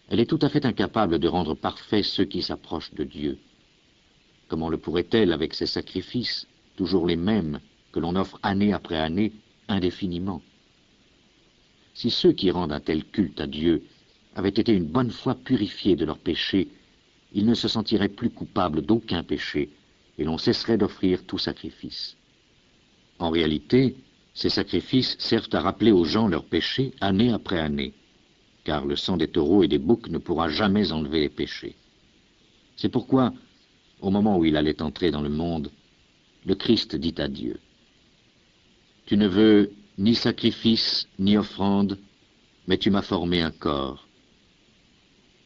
Elle est tout à fait incapable de rendre parfaits ceux qui s'approchent de Dieu. Comment le pourrait-elle avec ses sacrifices, toujours les mêmes, que l'on offre année après année, indéfiniment? Si ceux qui rendent un tel culte à Dieu avaient été une bonne fois purifiés de leurs péchés, ils ne se sentiraient plus coupables d'aucun péché, et l'on cesserait d'offrir tout sacrifice. En réalité, ces sacrifices servent à rappeler aux gens leurs péchés année après année, car le sang des taureaux et des boucs ne pourra jamais enlever les péchés. C'est pourquoi, au moment où il allait entrer dans le monde, le Christ dit à Dieu, « Tu ne veux ni sacrifice, ni offrande, mais tu m'as formé un corps.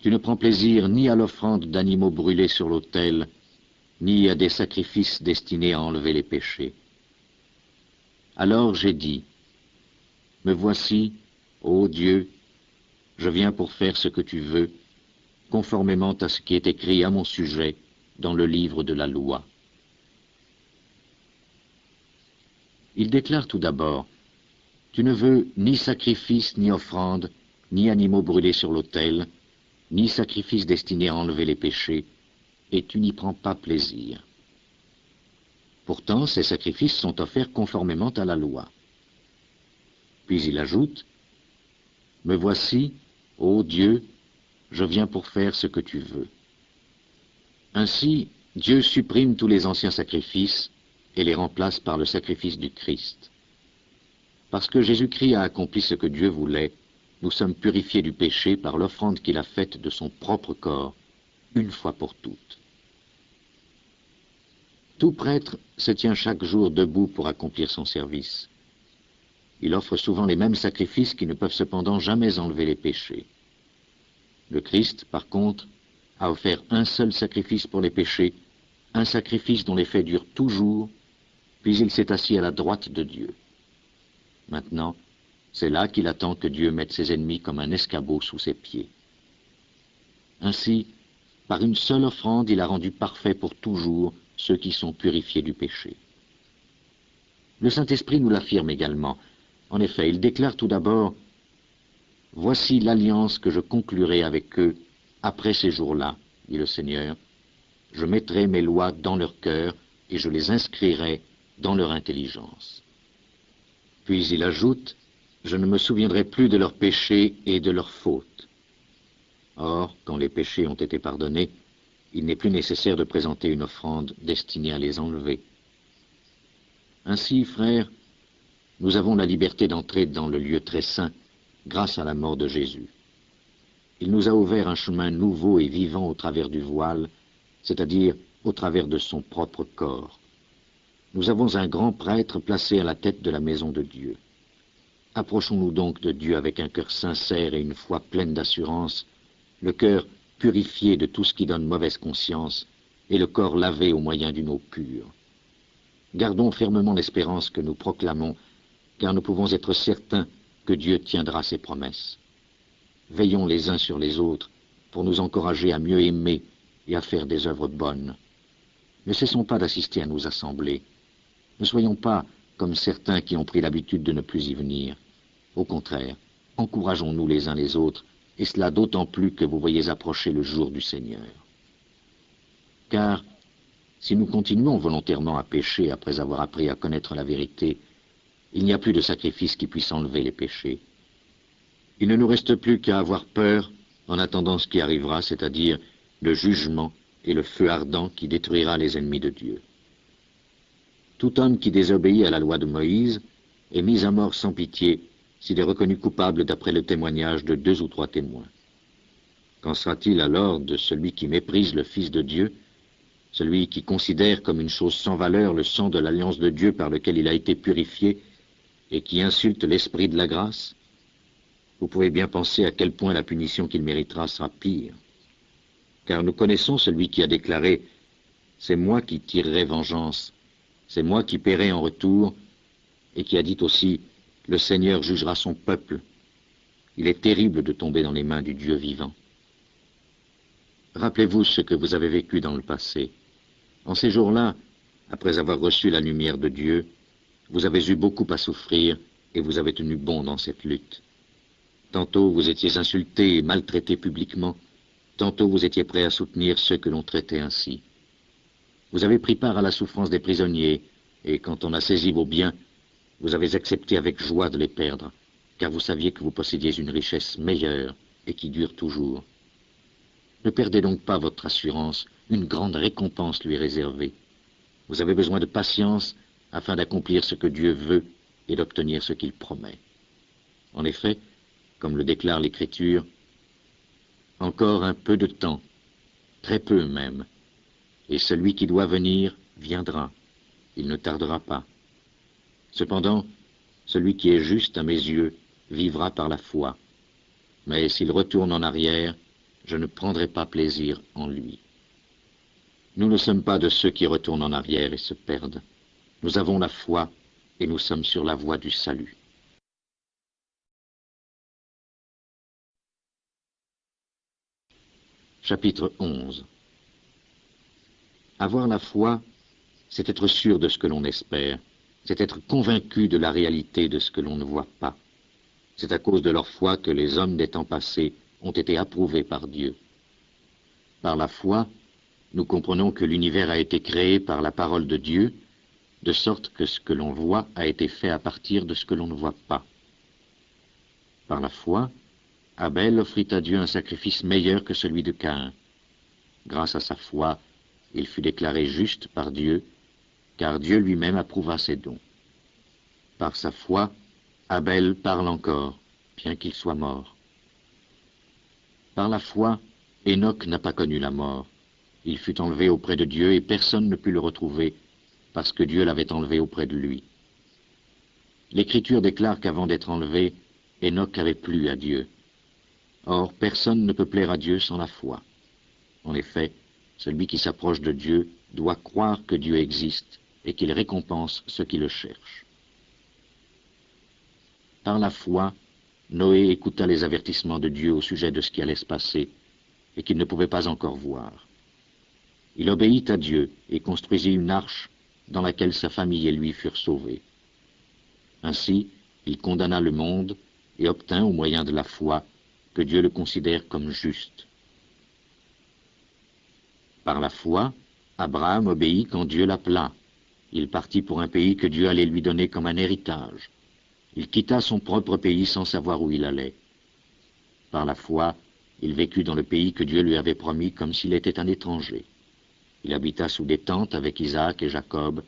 Tu ne prends plaisir ni à l'offrande d'animaux brûlés sur l'autel, ni à des sacrifices destinés à enlever les péchés. Alors j'ai dit, me voici, ô Dieu, je viens pour faire ce que tu veux, conformément à ce qui est écrit à mon sujet dans le livre de la loi. » Il déclare tout d'abord, « Tu ne veux ni sacrifice, ni offrande, ni animaux brûlés sur l'autel, ni sacrifice destiné à enlever les péchés, et tu n'y prends pas plaisir. » Pourtant, ces sacrifices sont offerts conformément à la loi. Puis il ajoute, « Me voici, ô Dieu, je viens pour faire ce que tu veux. » Ainsi, Dieu supprime tous les anciens sacrifices et les remplace par le sacrifice du Christ. Parce que Jésus-Christ a accompli ce que Dieu voulait, nous sommes purifiés du péché par l'offrande qu'il a faite de son propre corps, une fois pour toutes. Tout prêtre se tient chaque jour debout pour accomplir son service. Il offre souvent les mêmes sacrifices qui ne peuvent cependant jamais enlever les péchés. Le Christ, par contre, a offert un seul sacrifice pour les péchés, un sacrifice dont l'effet dure toujours, puis il s'est assis à la droite de Dieu. Maintenant, c'est là qu'il attend que Dieu mette ses ennemis comme un escabeau sous ses pieds. Ainsi, par une seule offrande, il a rendu parfait pour toujours ceux qui sont purifiés du péché. Le Saint-Esprit nous l'affirme également. En effet, il déclare tout d'abord, « Voici l'alliance que je conclurai avec eux après ces jours-là, dit le Seigneur. Je mettrai mes lois dans leur cœur et je les inscrirai dans leur intelligence. » Puis il ajoute, « Je ne me souviendrai plus de leurs péchés et de leurs fautes. » Or, quand les péchés ont été pardonnés, il n'est plus nécessaire de présenter une offrande destinée à les enlever. Ainsi, frères, nous avons la liberté d'entrer dans le lieu très saint grâce à la mort de Jésus. Il nous a ouvert un chemin nouveau et vivant au travers du voile, c'est-à-dire au travers de son propre corps. Nous avons un grand prêtre placé à la tête de la maison de Dieu. Approchons-nous donc de Dieu avec un cœur sincère et une foi pleine d'assurance, le cœur purifié de tout ce qui donne mauvaise conscience, et le corps lavé au moyen d'une eau pure. Gardons fermement l'espérance que nous proclamons, car nous pouvons être certains que Dieu tiendra ses promesses. Veillons les uns sur les autres pour nous encourager à mieux aimer et à faire des œuvres bonnes. Ne cessons pas d'assister à nos assemblées. Ne soyons pas comme certains qui ont pris l'habitude de ne plus y venir. Au contraire, encourageons-nous les uns les autres, et cela d'autant plus que vous voyez approcher le jour du Seigneur. Car, si nous continuons volontairement à pécher après avoir appris à connaître la vérité, il n'y a plus de sacrifice qui puisse enlever les péchés. Il ne nous reste plus qu'à avoir peur en attendant ce qui arrivera, c'est-à-dire le jugement et le feu ardent qui détruira les ennemis de Dieu. Tout homme qui désobéit à la loi de Moïse est mis à mort sans pitié s'il est reconnu coupable d'après le témoignage de 2 ou 3 témoins. Qu'en sera-t-il alors de celui qui méprise le Fils de Dieu, celui qui considère comme une chose sans valeur le sang de l'alliance de Dieu par lequel il a été purifié et qui insulte l'Esprit de la grâce? Vous pouvez bien penser à quel point la punition qu'il méritera sera pire. Car nous connaissons celui qui a déclaré « C'est moi qui tirerai vengeance, c'est moi qui paierai en retour », et qui a dit aussi « Le Seigneur jugera son peuple ». Il est terrible de tomber dans les mains du Dieu vivant. Rappelez-vous ce que vous avez vécu dans le passé. En ces jours-là, après avoir reçu la lumière de Dieu, vous avez eu beaucoup à souffrir et vous avez tenu bon dans cette lutte. Tantôt vous étiez insultés et maltraités publiquement, tantôt vous étiez prêts à soutenir ceux que l'on traitait ainsi. Vous avez pris part à la souffrance des prisonniers, et quand on a saisi vos biens, vous avez accepté avec joie de les perdre, car vous saviez que vous possédiez une richesse meilleure et qui dure toujours. Ne perdez donc pas votre assurance, une grande récompense lui est réservée. Vous avez besoin de patience afin d'accomplir ce que Dieu veut et d'obtenir ce qu'il promet. En effet, comme le déclare l'Écriture, « Encore un peu de temps, très peu même, et celui qui doit venir viendra, il ne tardera pas. Cependant, celui qui est juste à mes yeux vivra par la foi, mais s'il retourne en arrière, je ne prendrai pas plaisir en lui. » Nous ne sommes pas de ceux qui retournent en arrière et se perdent. Nous avons la foi et nous sommes sur la voie du salut. Chapitre 11. Avoir la foi, c'est être sûr de ce que l'on espère, c'est être convaincu de la réalité de ce que l'on ne voit pas. C'est à cause de leur foi que les hommes des temps passés ont été approuvés par Dieu. Par la foi, nous comprenons que l'univers a été créé par la parole de Dieu, de sorte que ce que l'on voit a été fait à partir de ce que l'on ne voit pas. Par la foi, Abel offrit à Dieu un sacrifice meilleur que celui de Caïn. Grâce à sa foi, il fut déclaré juste par Dieu, car Dieu lui-même approuva ses dons. Par sa foi, Abel parle encore, bien qu'il soit mort. Par la foi, Enoch n'a pas connu la mort. Il fut enlevé auprès de Dieu et personne ne put le retrouver, parce que Dieu l'avait enlevé auprès de lui. L'Écriture déclare qu'avant d'être enlevé, Enoch avait plu à Dieu. Or, personne ne peut plaire à Dieu sans la foi. En effet, celui qui s'approche de Dieu doit croire que Dieu existe et qu'il récompense ceux qui le cherchent. Par la foi, Noé écouta les avertissements de Dieu au sujet de ce qui allait se passer et qu'il ne pouvait pas encore voir. Il obéit à Dieu et construisit une arche dans laquelle sa famille et lui furent sauvés. Ainsi, il condamna le monde et obtint, au moyen de la foi, que Dieu le considère comme juste. Par la foi, Abraham obéit quand Dieu l'appela. Il partit pour un pays que Dieu allait lui donner comme un héritage. Il quitta son propre pays sans savoir où il allait. Par la foi, il vécut dans le pays que Dieu lui avait promis comme s'il était un étranger. Il habita sous des tentes avec Isaac et Jacob,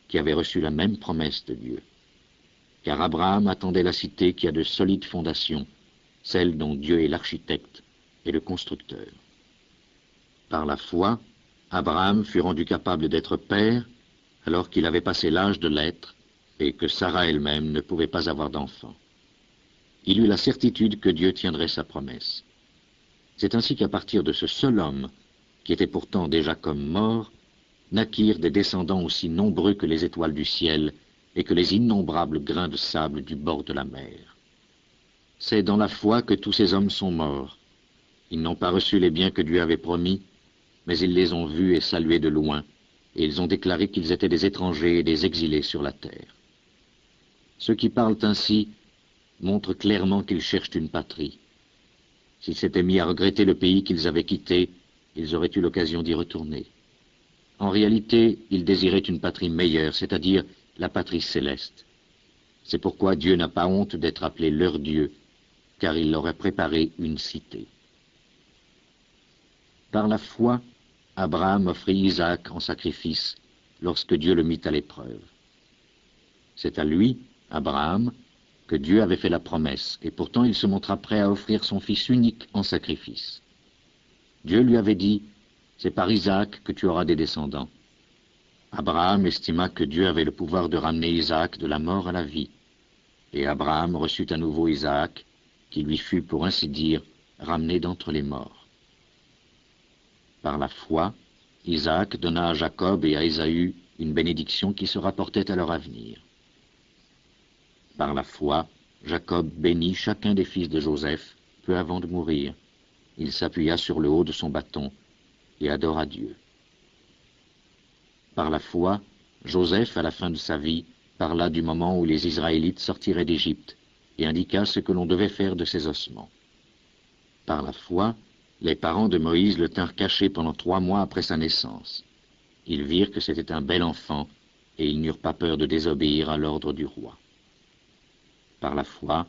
qui avaient reçu la même promesse de Dieu. Car Abraham attendait la cité qui a de solides fondations, celle dont Dieu est l'architecte et le constructeur. Par la foi, Abraham fut rendu capable d'être père alors qu'il avait passé l'âge de l'être et que Sarah elle-même ne pouvait pas avoir d'enfant. Il eut la certitude que Dieu tiendrait sa promesse. C'est ainsi qu'à partir de ce seul homme, qui était pourtant déjà comme mort, naquirent des descendants aussi nombreux que les étoiles du ciel et que les innombrables grains de sable du bord de la mer. C'est dans la foi que tous ces hommes sont morts. Ils n'ont pas reçu les biens que Dieu avait promis, mais ils les ont vus et salués de loin, et ils ont déclaré qu'ils étaient des étrangers et des exilés sur la terre. Ceux qui parlent ainsi montrent clairement qu'ils cherchent une patrie. S'ils s'étaient mis à regretter le pays qu'ils avaient quitté, ils auraient eu l'occasion d'y retourner. En réalité, ils désiraient une patrie meilleure, c'est-à-dire la patrie céleste. C'est pourquoi Dieu n'a pas honte d'être appelé leur Dieu, car il leur a préparé une cité. Par la foi, Abraham offrit Isaac en sacrifice lorsque Dieu le mit à l'épreuve. C'est à lui, Abraham, que Dieu avait fait la promesse, et pourtant il se montra prêt à offrir son fils unique en sacrifice. Dieu lui avait dit, « C'est par Isaac que tu auras des descendants. » Abraham estima que Dieu avait le pouvoir de ramener Isaac de la mort à la vie. Et Abraham reçut à nouveau Isaac, qui lui fut, pour ainsi dire, ramené d'entre les morts. Par la foi, Isaac donna à Jacob et à Ésaü une bénédiction qui se rapportait à leur avenir. Par la foi, Jacob bénit chacun des fils de Joseph peu avant de mourir. Il s'appuya sur le haut de son bâton et adora Dieu. Par la foi, Joseph, à la fin de sa vie, parla du moment où les Israélites sortiraient d'Égypte et indiqua ce que l'on devait faire de ses ossements. Par la foi, les parents de Moïse le tinrent caché pendant 3 mois après sa naissance. Ils virent que c'était un bel enfant et ils n'eurent pas peur de désobéir à l'ordre du roi. Par la foi,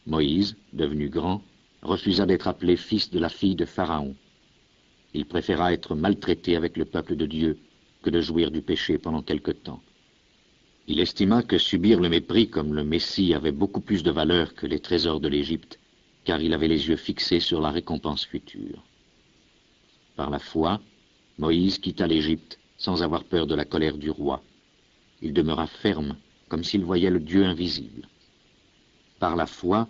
Moïse, devenu grand, refusa d'être appelé fils de la fille de Pharaon. Il préféra être maltraité avec le peuple de Dieu que de jouir du péché pendant quelque temps. Il estima que subir le mépris comme le Messie avait beaucoup plus de valeur que les trésors de l'Égypte, car il avait les yeux fixés sur la récompense future. Par la foi, Moïse quitta l'Égypte sans avoir peur de la colère du roi. Il demeura ferme, comme s'il voyait le Dieu invisible. Par la foi,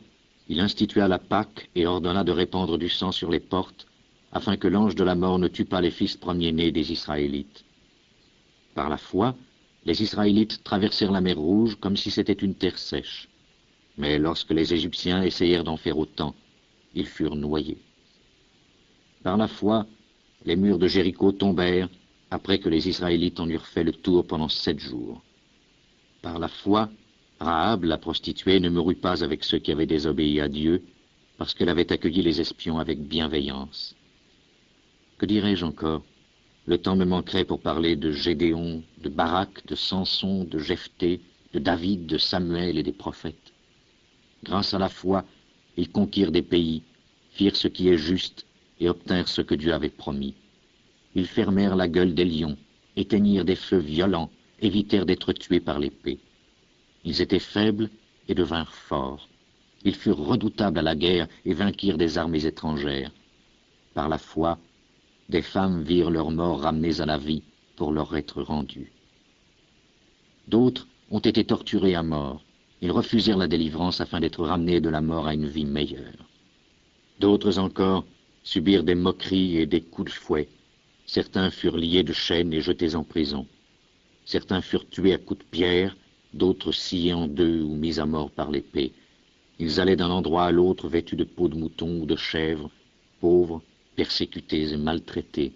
il institua la Pâque et ordonna de répandre du sang sur les portes, afin que l'ange de la mort ne tue pas les fils premiers-nés des Israélites. Par la foi, les Israélites traversèrent la mer Rouge comme si c'était une terre sèche. Mais lorsque les Égyptiens essayèrent d'en faire autant, ils furent noyés. Par la foi, les murs de Jéricho tombèrent après que les Israélites en eurent fait le tour pendant 7 jours. Par la foi, Rahab, la prostituée, ne mourut pas avec ceux qui avaient désobéi à Dieu, parce qu'elle avait accueilli les espions avec bienveillance. Que dirais-je encore? Le temps me manquerait pour parler de Gédéon, de Barak, de Samson, de Jephthé, de David, de Samuel et des prophètes. Grâce à la foi, ils conquirent des pays, firent ce qui est juste et obtinrent ce que Dieu avait promis. Ils fermèrent la gueule des lions, éteignirent des feux violents, évitèrent d'être tués par l'épée. Ils étaient faibles et devinrent forts. Ils furent redoutables à la guerre et vainquirent des armées étrangères. Par la foi, des femmes virent leurs morts ramenés à la vie pour leur être rendus. D'autres ont été torturés à mort. Ils refusèrent la délivrance afin d'être ramenés de la mort à une vie meilleure. D'autres encore subirent des moqueries et des coups de fouet. Certains furent liés de chaînes et jetés en prison. Certains furent tués à coups de pierre, d'autres sciés en deux ou mis à mort par l'épée. Ils allaient d'un endroit à l'autre vêtus de peaux de mouton ou de chèvre, pauvres, persécutés et maltraités.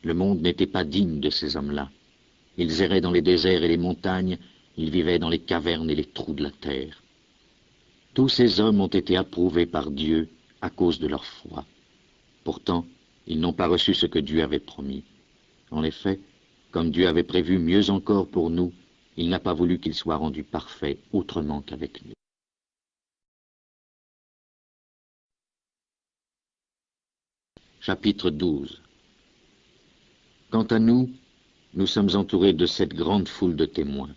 Le monde n'était pas digne de ces hommes-là. Ils erraient dans les déserts et les montagnes, ils vivaient dans les cavernes et les trous de la terre. Tous ces hommes ont été approuvés par Dieu à cause de leur foi. Pourtant, ils n'ont pas reçu ce que Dieu avait promis. En effet, comme Dieu avait prévu mieux encore pour nous, il n'a pas voulu qu'ils soient rendus parfaits autrement qu'avec nous. Chapitre 12. Quant à nous, nous sommes entourés de cette grande foule de témoins.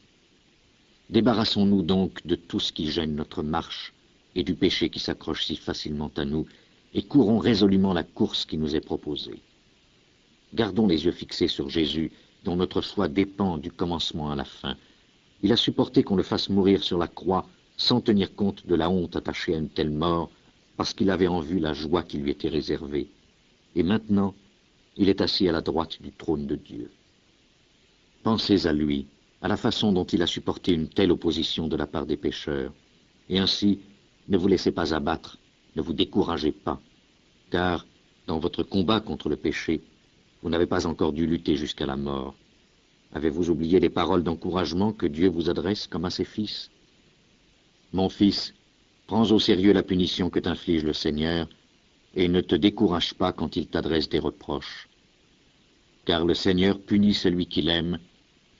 Débarrassons-nous donc de tout ce qui gêne notre marche et du péché qui s'accroche si facilement à nous, et courons résolument la course qui nous est proposée. Gardons les yeux fixés sur Jésus, dont notre foi dépend du commencement à la fin. Il a supporté qu'on le fasse mourir sur la croix sans tenir compte de la honte attachée à une telle mort, parce qu'il avait en vue la joie qui lui était réservée. Et maintenant, il est assis à la droite du trône de Dieu. Pensez à lui, à la façon dont il a supporté une telle opposition de la part des pécheurs. Et ainsi, ne vous laissez pas abattre, ne vous découragez pas, car, dans votre combat contre le péché, vous n'avez pas encore dû lutter jusqu'à la mort. Avez-vous oublié les paroles d'encouragement que Dieu vous adresse comme à ses fils? Mon fils, prends au sérieux la punition que t'inflige le Seigneur, et ne te décourage pas quand il t'adresse des reproches. Car le Seigneur punit celui qu'il aime,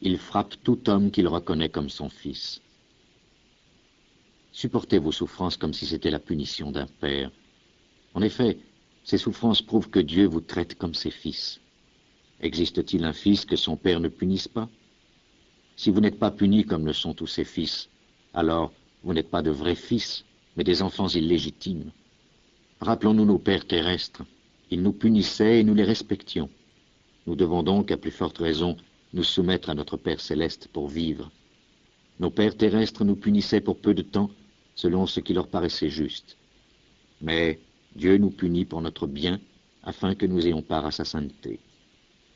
il frappe tout homme qu'il reconnaît comme son fils. Supportez vos souffrances comme si c'était la punition d'un père. En effet, ces souffrances prouvent que Dieu vous traite comme ses fils. Existe-t-il un fils que son père ne punisse pas? Si vous n'êtes pas punis comme le sont tous ses fils, alors vous n'êtes pas de vrais fils, mais des enfants illégitimes. Rappelons-nous nos pères terrestres. Ils nous punissaient et nous les respections. Nous devons donc, à plus forte raison, nous soumettre à notre Père céleste pour vivre. Nos pères terrestres nous punissaient pour peu de temps, selon ce qui leur paraissait juste. Mais Dieu nous punit pour notre bien, afin que nous ayons part à sa sainteté.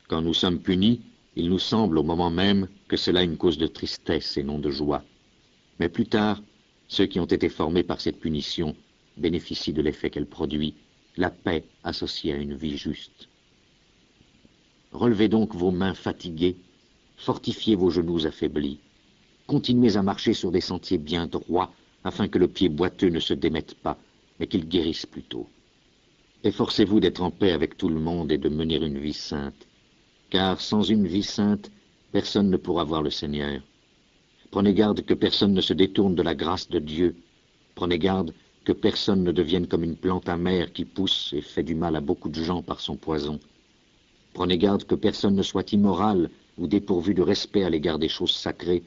Quand nous sommes punis, il nous semble au moment même que cela est une cause de tristesse et non de joie. Mais plus tard, ceux qui ont été formés par cette punition bénéficient de l'effet qu'elle produit, la paix associée à une vie juste. Relevez donc vos mains fatiguées, fortifiez vos genoux affaiblis, continuez à marcher sur des sentiers bien droits, afin que le pied boiteux ne se démette pas, mais qu'il guérisse plutôt. Efforcez-vous d'être en paix avec tout le monde et de mener une vie sainte, car sans une vie sainte, personne ne pourra voir le Seigneur. Prenez garde que personne ne se détourne de la grâce de Dieu. Prenez garde que personne ne devienne comme une plante amère qui pousse et fait du mal à beaucoup de gens par son poison. Prenez garde que personne ne soit immoral ou dépourvu de respect à l'égard des choses sacrées,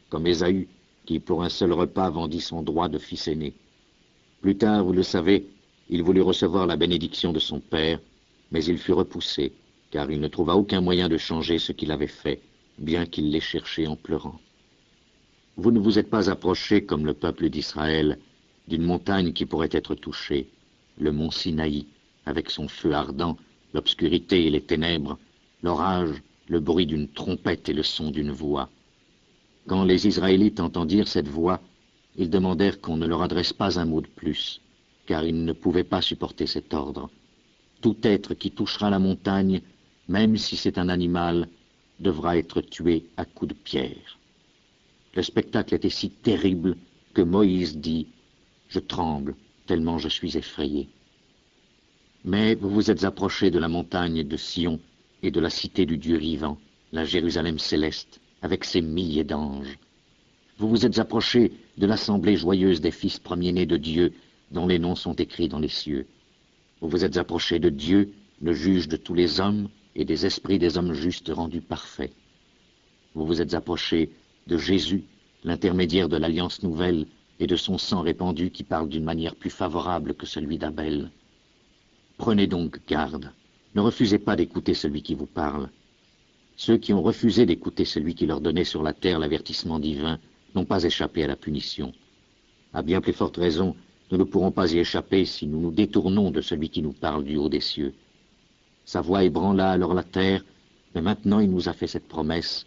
comme Ésaü, qui pour un seul repas vendit son droit de fils aîné. Plus tard, vous le savez, il voulut recevoir la bénédiction de son père, mais il fut repoussé, car il ne trouva aucun moyen de changer ce qu'il avait fait, bien qu'il l'ait cherché en pleurant. Vous ne vous êtes pas approché, comme le peuple d'Israël, d'une montagne qui pourrait être touchée, le mont Sinaï, avec son feu ardent, l'obscurité et les ténèbres, l'orage, le bruit d'une trompette et le son d'une voix. Quand les Israélites entendirent cette voix, ils demandèrent qu'on ne leur adresse pas un mot de plus, car ils ne pouvaient pas supporter cet ordre. Tout être qui touchera la montagne, même si c'est un animal, devra être tué à coups de pierre. Le spectacle était si terrible que Moïse dit « Je tremble, tellement je suis effrayé ». Mais vous vous êtes approchés de la montagne de Sion et de la cité du Dieu vivant, la Jérusalem céleste, avec ses milliers d'anges. Vous vous êtes approchés de l'assemblée joyeuse des fils premiers-nés de Dieu, dont les noms sont écrits dans les cieux. Vous vous êtes approchés de Dieu, le juge de tous les hommes, et des esprits des hommes justes rendus parfaits. Vous vous êtes approchés de Jésus, l'intermédiaire de l'alliance nouvelle, et de son sang répandu qui parle d'une manière plus favorable que celui d'Abel. Prenez donc garde, ne refusez pas d'écouter celui qui vous parle. Ceux qui ont refusé d'écouter celui qui leur donnait sur la terre l'avertissement divin n'ont pas échappé à la punition. À bien plus forte raison, nous ne pourrons pas y échapper si nous nous détournons de celui qui nous parle du haut des cieux. Sa voix ébranla alors la terre, mais maintenant il nous a fait cette promesse.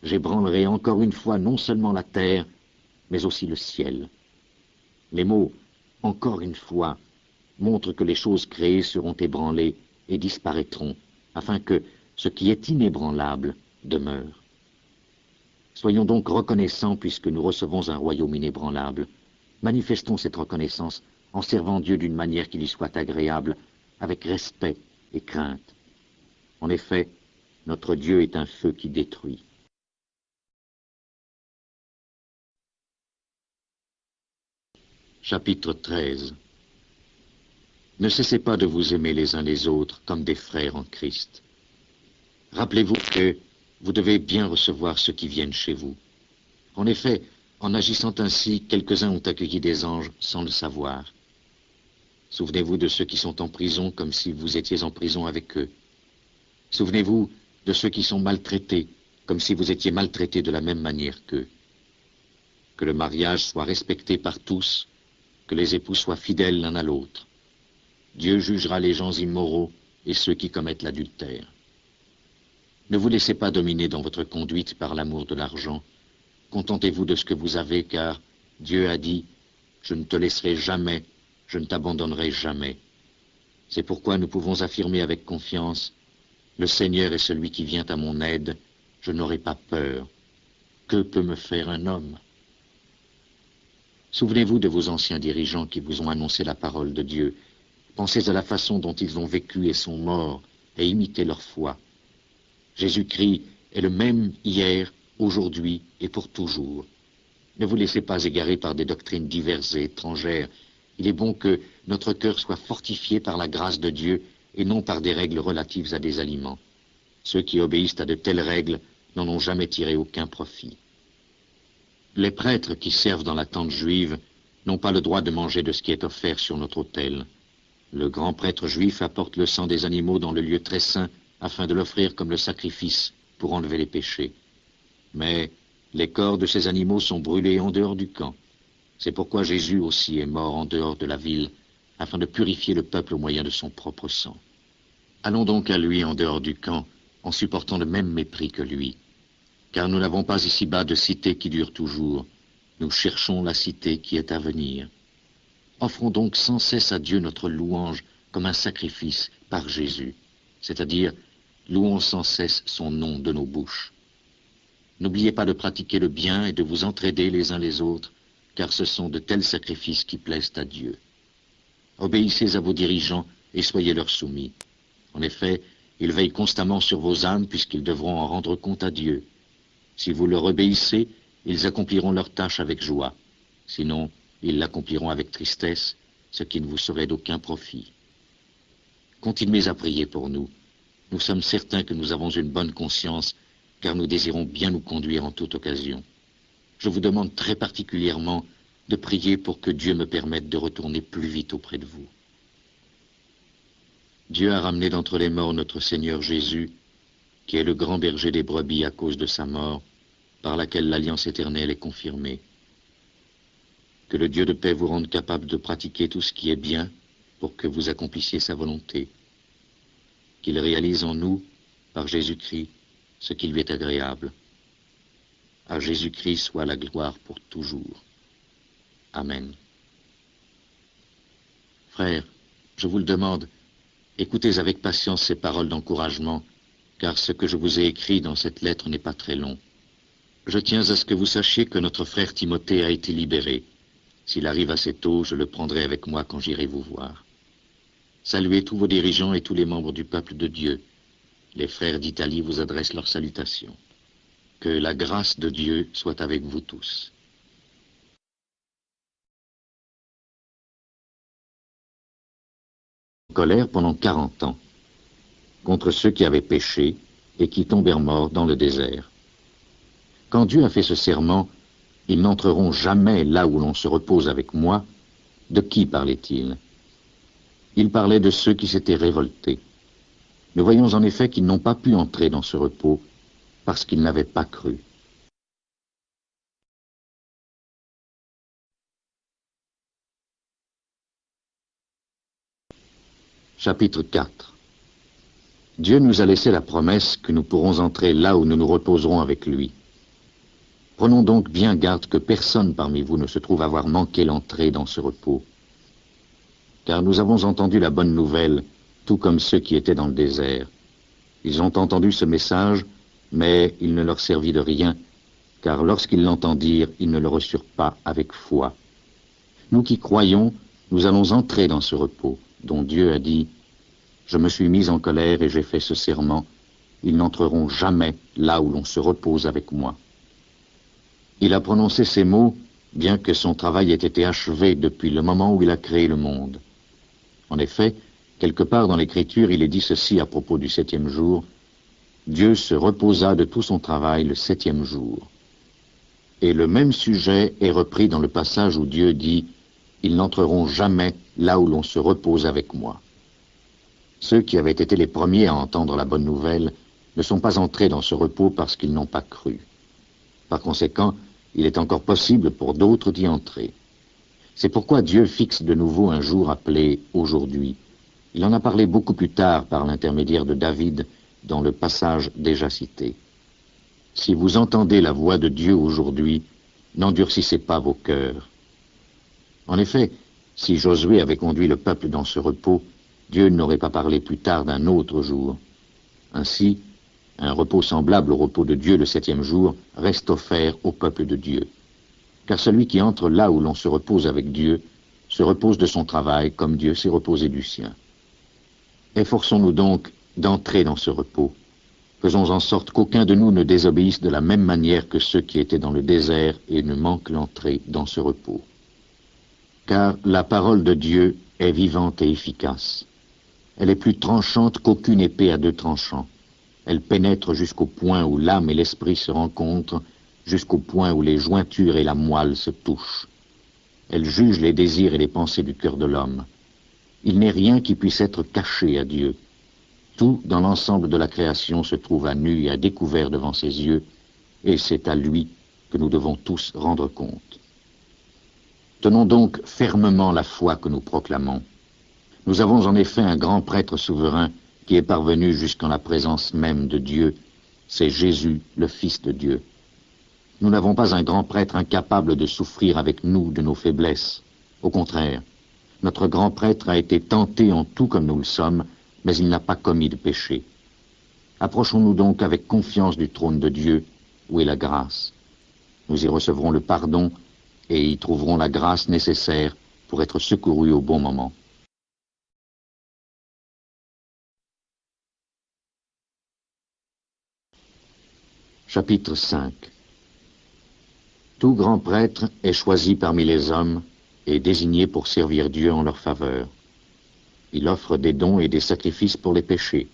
J'ébranlerai encore une fois non seulement la terre, mais aussi le ciel. Les mots « encore une fois » montrent que les choses créées seront ébranlées et disparaîtront, afin que ce qui est inébranlable demeure. Soyons donc reconnaissants puisque nous recevons un royaume inébranlable. Manifestons cette reconnaissance en servant Dieu d'une manière qui lui soit agréable, avec respect et crainte. En effet, notre Dieu est un feu qui détruit. Chapitre 13. Ne cessez pas de vous aimer les uns les autres comme des frères en Christ. Rappelez-vous que vous devez bien recevoir ceux qui viennent chez vous. En effet, en agissant ainsi, quelques-uns ont accueilli des anges sans le savoir. Souvenez-vous de ceux qui sont en prison comme si vous étiez en prison avec eux. Souvenez-vous de ceux qui sont maltraités comme si vous étiez maltraités de la même manière qu'eux. Que le mariage soit respecté par tous, que les époux soient fidèles l'un à l'autre. Dieu jugera les gens immoraux et ceux qui commettent l'adultère. Ne vous laissez pas dominer dans votre conduite par l'amour de l'argent. Contentez-vous de ce que vous avez, car Dieu a dit « Je ne te laisserai jamais, je ne t'abandonnerai jamais ». C'est pourquoi nous pouvons affirmer avec confiance « Le Seigneur est celui qui vient à mon aide, je n'aurai pas peur. Que peut me faire un homme ?» Souvenez-vous de vos anciens dirigeants qui vous ont annoncé la parole de Dieu. Pensez à la façon dont ils ont vécu et sont morts, et imitez leur foi. Jésus-Christ est le même hier, aujourd'hui et pour toujours. Ne vous laissez pas égarer par des doctrines diverses et étrangères. Il est bon que notre cœur soit fortifié par la grâce de Dieu et non par des règles relatives à des aliments. Ceux qui obéissent à de telles règles n'en ont jamais tiré aucun profit. Les prêtres qui servent dans la tente juive n'ont pas le droit de manger de ce qui est offert sur notre autel. Le grand prêtre juif apporte le sang des animaux dans le lieu très saint afin de l'offrir comme le sacrifice pour enlever les péchés. Mais les corps de ces animaux sont brûlés en dehors du camp. C'est pourquoi Jésus aussi est mort en dehors de la ville, afin de purifier le peuple au moyen de son propre sang. Allons donc à lui en dehors du camp, en supportant le même mépris que lui. Car nous n'avons pas ici-bas de cité qui dure toujours. Nous cherchons la cité qui est à venir. Offrons donc sans cesse à Dieu notre louange comme un sacrifice par Jésus, c'est-à-dire louons sans cesse son nom de nos bouches. N'oubliez pas de pratiquer le bien et de vous entraider les uns les autres, car ce sont de tels sacrifices qui plaisent à Dieu. Obéissez à vos dirigeants et soyez leur soumis. En effet, ils veillent constamment sur vos âmes puisqu'ils devront en rendre compte à Dieu. Si vous leur obéissez, ils accompliront leur tâche avec joie. Sinon, ils l'accompliront avec tristesse, ce qui ne vous serait d'aucun profit. Continuez à prier pour nous. Nous sommes certains que nous avons une bonne conscience, car nous désirons bien nous conduire en toute occasion. Je vous demande très particulièrement de prier pour que Dieu me permette de retourner plus vite auprès de vous. Dieu a ramené d'entre les morts notre Seigneur Jésus, qui est le grand berger des brebis à cause de sa mort, par laquelle l'alliance éternelle est confirmée. Que le Dieu de paix vous rende capable de pratiquer tout ce qui est bien pour que vous accomplissiez sa volonté. Qu'il réalise en nous, par Jésus-Christ, ce qui lui est agréable. À Jésus-Christ soit la gloire pour toujours. Amen. Frères, je vous le demande, écoutez avec patience ces paroles d'encouragement, car ce que je vous ai écrit dans cette lettre n'est pas très long. Je tiens à ce que vous sachiez que notre frère Timothée a été libéré. S'il arrive assez tôt, je le prendrai avec moi quand j'irai vous voir. Saluez tous vos dirigeants et tous les membres du peuple de Dieu. Les frères d'Italie vous adressent leurs salutations. Que la grâce de Dieu soit avec vous tous. Colère pendant 40 ans, contre ceux qui avaient péché et qui tombèrent morts dans le désert. Quand Dieu a fait ce serment, ils n'entreront jamais là où l'on se repose avec moi. De qui parlait-il? Il parlait de ceux qui s'étaient révoltés. Nous voyons en effet qu'ils n'ont pas pu entrer dans ce repos parce qu'ils n'avaient pas cru. Chapitre 4. Dieu nous a laissé la promesse que nous pourrons entrer là où nous nous reposerons avec lui. Prenons donc bien garde que personne parmi vous ne se trouve avoir manqué l'entrée dans ce repos. Car nous avons entendu la bonne nouvelle, tout comme ceux qui étaient dans le désert. Ils ont entendu ce message, mais il ne leur servit de rien, car lorsqu'ils l'entendirent, ils ne le reçurent pas avec foi. Nous qui croyons, nous allons entrer dans ce repos, dont Dieu a dit « Je me suis mis en colère et j'ai fait ce serment, ils n'entreront jamais là où l'on se repose avec moi. » Il a prononcé ces mots, bien que son travail ait été achevé depuis le moment où il a créé le monde. En effet, quelque part dans l'Écriture, il est dit ceci à propos du 7e jour. Dieu se reposa de tout son travail le 7e jour. Et le même sujet est repris dans le passage où Dieu dit « Ils n'entreront jamais là où l'on se repose avec moi. » Ceux qui avaient été les premiers à entendre la bonne nouvelle ne sont pas entrés dans ce repos parce qu'ils n'ont pas cru. Par conséquent, il est encore possible pour d'autres d'y entrer. C'est pourquoi Dieu fixe de nouveau un jour appelé « aujourd'hui ». Il en a parlé beaucoup plus tard par l'intermédiaire de David dans le passage déjà cité. Si vous entendez la voix de Dieu aujourd'hui, n'endurcissez pas vos cœurs. En effet, si Josué avait conduit le peuple dans ce repos, Dieu n'aurait pas parlé plus tard d'un autre jour. Ainsi, un repos semblable au repos de Dieu le 7e jour reste offert au peuple de Dieu. Car celui qui entre là où l'on se repose avec Dieu se repose de son travail comme Dieu s'est reposé du sien. Efforçons-nous donc d'entrer dans ce repos. Faisons en sorte qu'aucun de nous ne désobéisse de la même manière que ceux qui étaient dans le désert et ne manquent l'entrée dans ce repos. Car la parole de Dieu est vivante et efficace. Elle est plus tranchante qu'aucune épée à 2 tranchants. Elle pénètre jusqu'au point où l'âme et l'esprit se rencontrent, jusqu'au point où les jointures et la moelle se touchent. Elle juge les désirs et les pensées du cœur de l'homme. Il n'est rien qui puisse être caché à Dieu. Tout dans l'ensemble de la création se trouve à nu et à découvert devant ses yeux, et c'est à lui que nous devons tous rendre compte. Tenons donc fermement la foi que nous proclamons. Nous avons en effet un grand prêtre souverain qui est parvenu jusqu'en la présence même de Dieu, c'est Jésus, le Fils de Dieu. Nous n'avons pas un grand prêtre incapable de souffrir avec nous de nos faiblesses. Au contraire, notre grand prêtre a été tenté en tout comme nous le sommes, mais il n'a pas commis de péché. Approchons-nous donc avec confiance du trône de Dieu, où est la grâce. Nous y recevrons le pardon et y trouverons la grâce nécessaire pour être secourus au bon moment. Chapitre 5. Tout grand prêtre est choisi parmi les hommes et désigné pour servir Dieu en leur faveur. Il offre des dons et des sacrifices pour les péchés.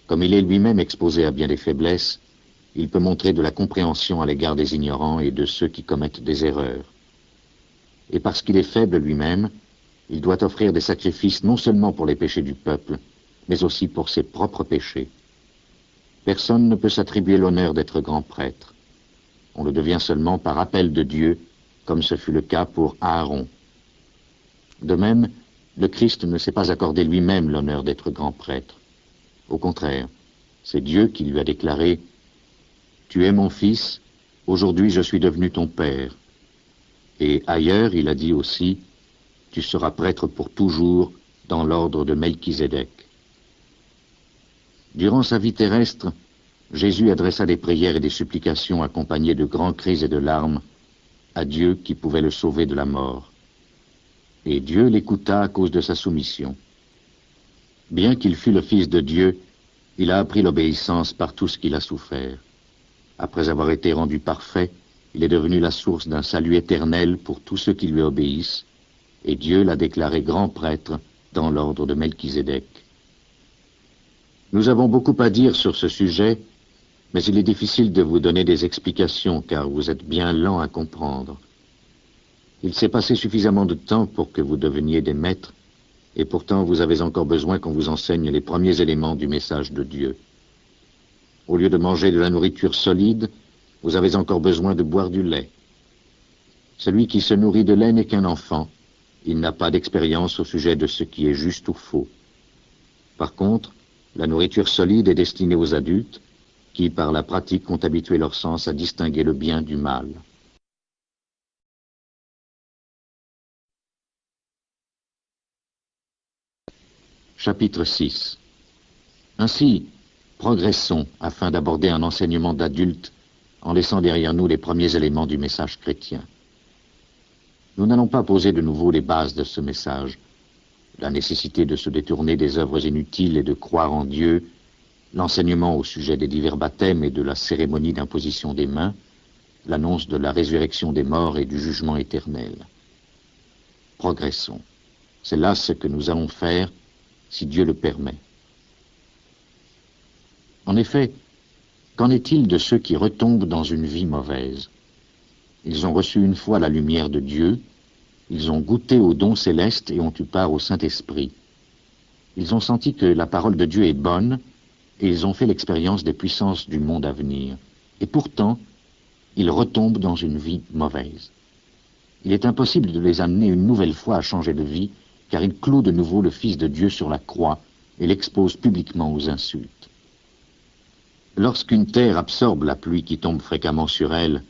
Comme il est lui-même exposé à bien des faiblesses, il peut montrer de la compréhension à l'égard des ignorants et de ceux qui commettent des erreurs. Et parce qu'il est faible lui-même, il doit offrir des sacrifices non seulement pour les péchés du peuple, mais aussi pour ses propres péchés. Personne ne peut s'attribuer l'honneur d'être grand prêtre. On le devient seulement par appel de Dieu, comme ce fut le cas pour Aaron. De même, le Christ ne s'est pas accordé lui-même l'honneur d'être grand prêtre. Au contraire, c'est Dieu qui lui a déclaré « Tu es mon fils, aujourd'hui je suis devenu ton père ». Et ailleurs, il a dit aussi « Tu seras prêtre pour toujours dans l'ordre de Melchizedek ». Durant sa vie terrestre, Jésus adressa des prières et des supplications accompagnées de grands cris et de larmes à Dieu qui pouvait le sauver de la mort. Et Dieu l'écouta à cause de sa soumission. Bien qu'il fût le Fils de Dieu, il a appris l'obéissance par tout ce qu'il a souffert. Après avoir été rendu parfait, il est devenu la source d'un salut éternel pour tous ceux qui lui obéissent, et Dieu l'a déclaré grand prêtre dans l'ordre de Melchizedek. Nous avons beaucoup à dire sur ce sujet, mais il est difficile de vous donner des explications car vous êtes bien lents à comprendre. Il s'est passé suffisamment de temps pour que vous deveniez des maîtres, et pourtant vous avez encore besoin qu'on vous enseigne les premiers éléments du message de Dieu. Au lieu de manger de la nourriture solide, vous avez encore besoin de boire du lait. Celui qui se nourrit de lait n'est qu'un enfant. Il n'a pas d'expérience au sujet de ce qui est juste ou faux. Par contre, la nourriture solide est destinée aux adultes, qui, par la pratique, ont habitué leur sens à distinguer le bien du mal. Chapitre 6. Ainsi, progressons afin d'aborder un enseignement d'adulte en laissant derrière nous les premiers éléments du message chrétien. Nous n'allons pas poser de nouveau les bases de ce message, la nécessité de se détourner des œuvres inutiles et de croire en Dieu, l'enseignement au sujet des divers baptêmes et de la cérémonie d'imposition des mains, l'annonce de la résurrection des morts et du jugement éternel. Progressons. C'est là ce que nous allons faire, si Dieu le permet. En effet, qu'en est-il de ceux qui retombent dans une vie mauvaise? Ils ont reçu une fois la lumière de Dieu, ils ont goûté aux dons célestes et ont eu part au Saint-Esprit. Ils ont senti que la parole de Dieu est bonne, et ils ont fait l'expérience des puissances du monde à venir. Et pourtant, ils retombent dans une vie mauvaise. Il est impossible de les amener une nouvelle fois à changer de vie, car ils clouent de nouveau le Fils de Dieu sur la croix et l'exposent publiquement aux insultes. Lorsqu'une terre absorbe la pluie qui tombe fréquemment sur elle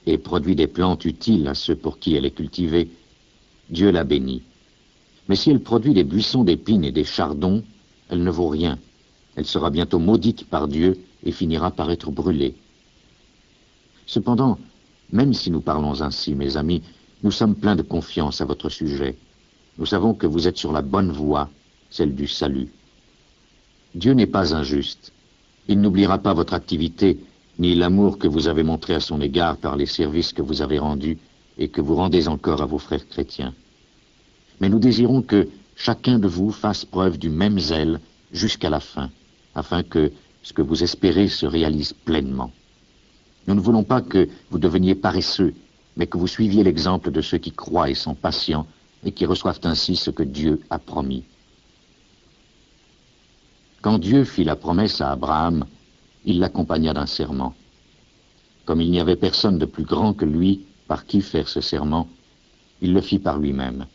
et produit des plantes utiles à ceux pour qui elle est cultivée, Dieu la bénit. Mais si elle produit des buissons d'épines et des chardons, elle ne vaut rien. Elle sera bientôt maudite par Dieu et finira par être brûlée. Cependant, même si nous parlons ainsi, mes amis, nous sommes pleins de confiance à votre sujet. Nous savons que vous êtes sur la bonne voie, celle du salut. Dieu n'est pas injuste. Il n'oubliera pas votre activité, ni l'amour que vous avez montré à son égard par les services que vous avez rendus et que vous rendez encore à vos frères chrétiens. Mais nous désirons que chacun de vous fasse preuve du même zèle jusqu'à la fin, afin que ce que vous espérez se réalise pleinement. Nous ne voulons pas que vous deveniez paresseux, mais que vous suiviez l'exemple de ceux qui croient et sont patients et qui reçoivent ainsi ce que Dieu a promis. Quand Dieu fit la promesse à Abraham, il l'accompagna d'un serment. Comme il n'y avait personne de plus grand que lui par qui faire ce serment, il le fit par lui-même.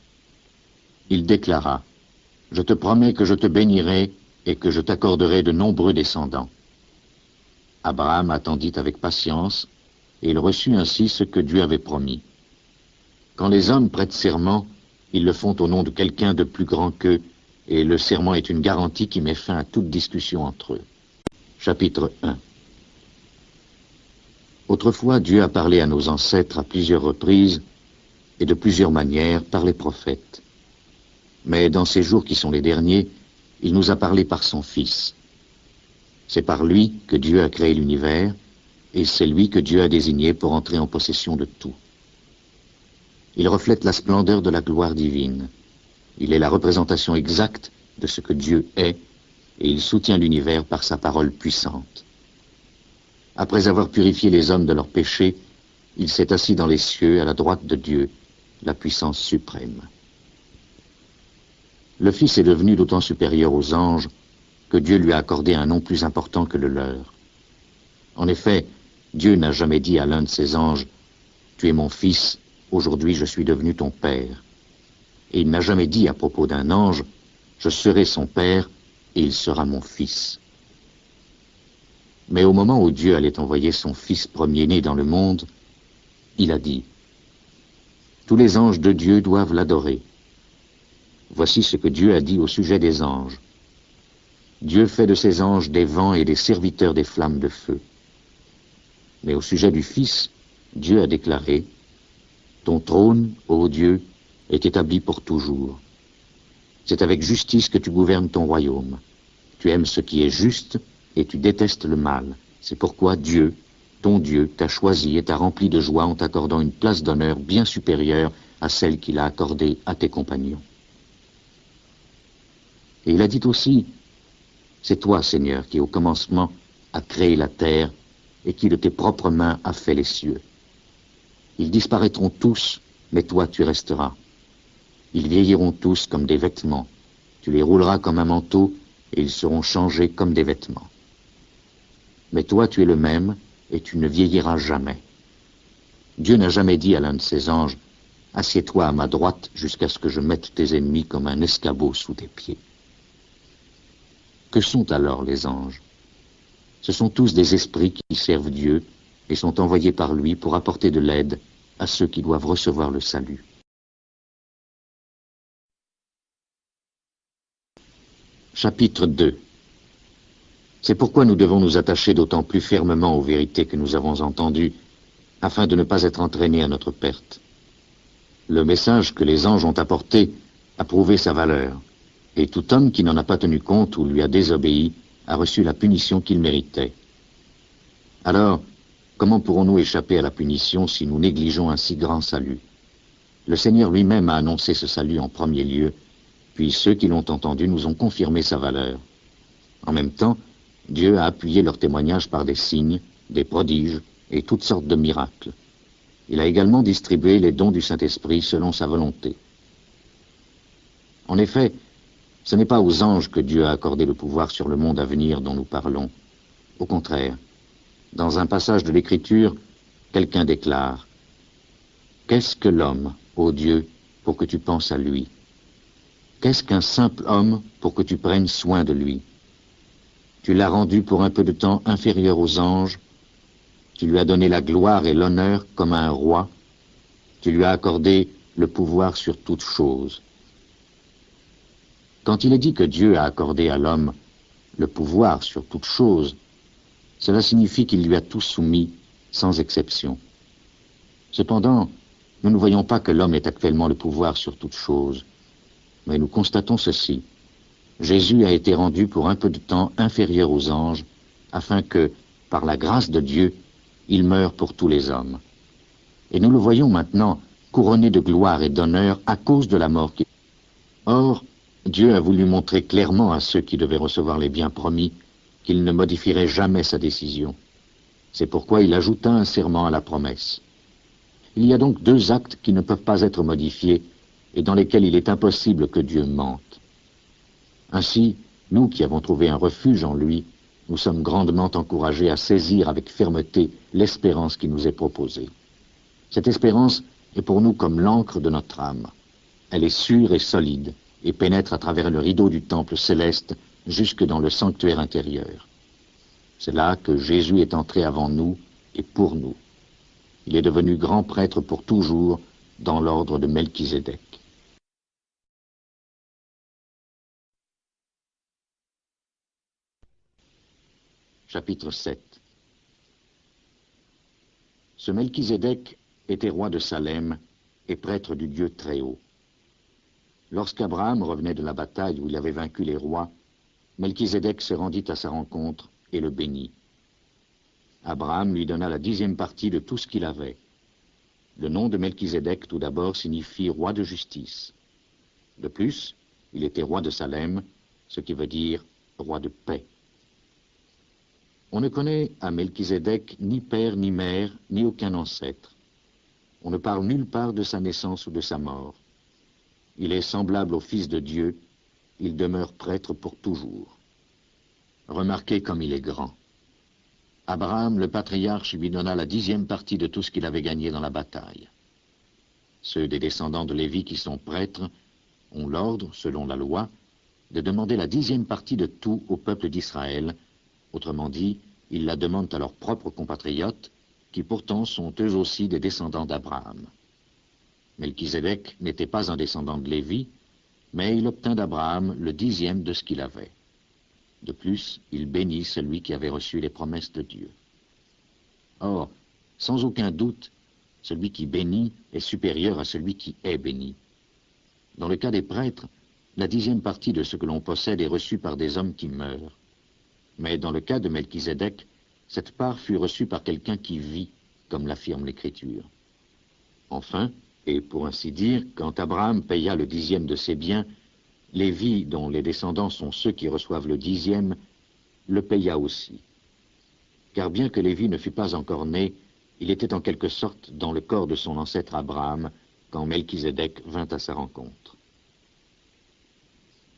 Il déclara « Je te promets que je te bénirai et que je t'accorderai de nombreux descendants. Abraham attendit avec patience, et il reçut ainsi ce que Dieu avait promis. Quand les hommes prêtent serment, ils le font au nom de quelqu'un de plus grand qu'eux, et le serment est une garantie qui met fin à toute discussion entre eux. Chapitre 1. Autrefois, Dieu a parlé à nos ancêtres à plusieurs reprises et de plusieurs manières par les prophètes. Mais dans ces jours qui sont les derniers, il nous a parlé par son Fils. C'est par lui que Dieu a créé l'univers, et c'est lui que Dieu a désigné pour entrer en possession de tout. Il reflète la splendeur de la gloire divine. Il est la représentation exacte de ce que Dieu est, et il soutient l'univers par sa parole puissante. Après avoir purifié les hommes de leurs péchés, il s'est assis dans les cieux à la droite de Dieu, la puissance suprême. Le Fils est devenu d'autant supérieur aux anges que Dieu lui a accordé un nom plus important que le leur. En effet, Dieu n'a jamais dit à l'un de ses anges « Tu es mon Fils, aujourd'hui je suis devenu ton Père ». Et il n'a jamais dit à propos d'un ange « Je serai son Père et il sera mon Fils ». Mais au moment où Dieu allait envoyer son Fils premier-né dans le monde, il a dit « Tous les anges de Dieu doivent l'adorer ». Voici ce que Dieu a dit au sujet des anges. Dieu fait de ses anges des vents et des serviteurs des flammes de feu. Mais au sujet du Fils, Dieu a déclaré « Ton trône, ô Dieu, est établi pour toujours. C'est avec justice que tu gouvernes ton royaume. Tu aimes ce qui est juste et tu détestes le mal. C'est pourquoi Dieu, ton Dieu, t'a choisi et t'a rempli de joie en t'accordant une place d'honneur bien supérieure à celle qu'il a accordée à tes compagnons. » Et il a dit aussi, « C'est toi, Seigneur, qui au commencement as créé la terre et qui de tes propres mains as fait les cieux. Ils disparaîtront tous, mais toi tu resteras. Ils vieilliront tous comme des vêtements. Tu les rouleras comme un manteau et ils seront changés comme des vêtements. Mais toi tu es le même et tu ne vieilliras jamais. Dieu n'a jamais dit à l'un de ses anges, « Assieds-toi à ma droite jusqu'à ce que je mette tes ennemis comme un escabeau sous tes pieds. » Que sont alors les anges? Ce sont tous des esprits qui servent Dieu et sont envoyés par lui pour apporter de l'aide à ceux qui doivent recevoir le salut. Chapitre 2. C'est pourquoi nous devons nous attacher d'autant plus fermement aux vérités que nous avons entendues, afin de ne pas être entraînés à notre perte. Le message que les anges ont apporté a prouvé sa valeur, et tout homme qui n'en a pas tenu compte ou lui a désobéi a reçu la punition qu'il méritait. Alors, comment pourrons-nous échapper à la punition si nous négligeons un si grand salut? Le Seigneur lui-même a annoncé ce salut en premier lieu, puis ceux qui l'ont entendu nous ont confirmé sa valeur. En même temps, Dieu a appuyé leur témoignage par des signes, des prodiges et toutes sortes de miracles. Il a également distribué les dons du Saint-Esprit selon sa volonté. En effet, ce n'est pas aux anges que Dieu a accordé le pouvoir sur le monde à venir dont nous parlons. Au contraire, dans un passage de l'Écriture, quelqu'un déclare « Qu'est-ce que l'homme, ô Dieu, pour que tu penses à lui? Qu'est-ce qu'un simple homme pour que tu prennes soin de lui? Tu l'as rendu pour un peu de temps inférieur aux anges, tu lui as donné la gloire et l'honneur comme à un roi, tu lui as accordé le pouvoir sur toute chose. » Quand il est dit que Dieu a accordé à l'homme le pouvoir sur toute chose, cela signifie qu'il lui a tout soumis, sans exception. Cependant, nous ne voyons pas que l'homme ait actuellement le pouvoir sur toute chose, mais nous constatons ceci. Jésus a été rendu pour un peu de temps inférieur aux anges, afin que, par la grâce de Dieu, il meure pour tous les hommes. Et nous le voyons maintenant couronné de gloire et d'honneur à cause de la mort qu'il... Or, Dieu a voulu montrer clairement à ceux qui devaient recevoir les biens promis qu'il ne modifierait jamais sa décision. C'est pourquoi il ajouta un serment à la promesse. Il y a donc deux actes qui ne peuvent pas être modifiés et dans lesquels il est impossible que Dieu mente. Ainsi, nous qui avons trouvé un refuge en lui, nous sommes grandement encouragés à saisir avec fermeté l'espérance qui nous est proposée. Cette espérance est pour nous comme l'encre de notre âme. Elle est sûre et solide, et pénètre à travers le rideau du temple céleste jusque dans le sanctuaire intérieur. C'est là que Jésus est entré avant nous et pour nous. Il est devenu grand prêtre pour toujours dans l'ordre de Melchizedek. Chapitre 7. Ce Melchizedek était roi de Salem et prêtre du Dieu Très-Haut. Lorsqu'Abraham revenait de la bataille où il avait vaincu les rois, Melchizedek se rendit à sa rencontre et le bénit. Abraham lui donna la 10e partie de tout ce qu'il avait. Le nom de Melchizedek, tout d'abord, signifie roi de justice. De plus, il était roi de Salem, ce qui veut dire roi de paix. On ne connaît à Melchizedek ni père ni mère, ni aucun ancêtre. On ne parle nulle part de sa naissance ou de sa mort. Il est semblable au Fils de Dieu, il demeure prêtre pour toujours. Remarquez comme il est grand. Abraham, le patriarche, lui donna la 10e partie de tout ce qu'il avait gagné dans la bataille. Ceux des descendants de Lévi qui sont prêtres ont l'ordre, selon la loi, de demander la 10e partie de tout au peuple d'Israël. Autrement dit, ils la demandent à leurs propres compatriotes, qui pourtant sont eux aussi des descendants d'Abraham. Melchizedek n'était pas un descendant de Lévi, mais il obtint d'Abraham le 10e de ce qu'il avait. De plus, il bénit celui qui avait reçu les promesses de Dieu. Or, sans aucun doute, celui qui bénit est supérieur à celui qui est béni. Dans le cas des prêtres, la 10e partie de ce que l'on possède est reçue par des hommes qui meurent. Mais dans le cas de Melchizedek, cette part fut reçue par quelqu'un qui vit, comme l'affirme l'Écriture. Enfin, et pour ainsi dire, quand Abraham paya le 10e de ses biens, Lévi, dont les descendants sont ceux qui reçoivent le 10e, le paya aussi. Car bien que Lévi ne fût pas encore né, il était en quelque sorte dans le corps de son ancêtre Abraham quand Melchizedek vint à sa rencontre.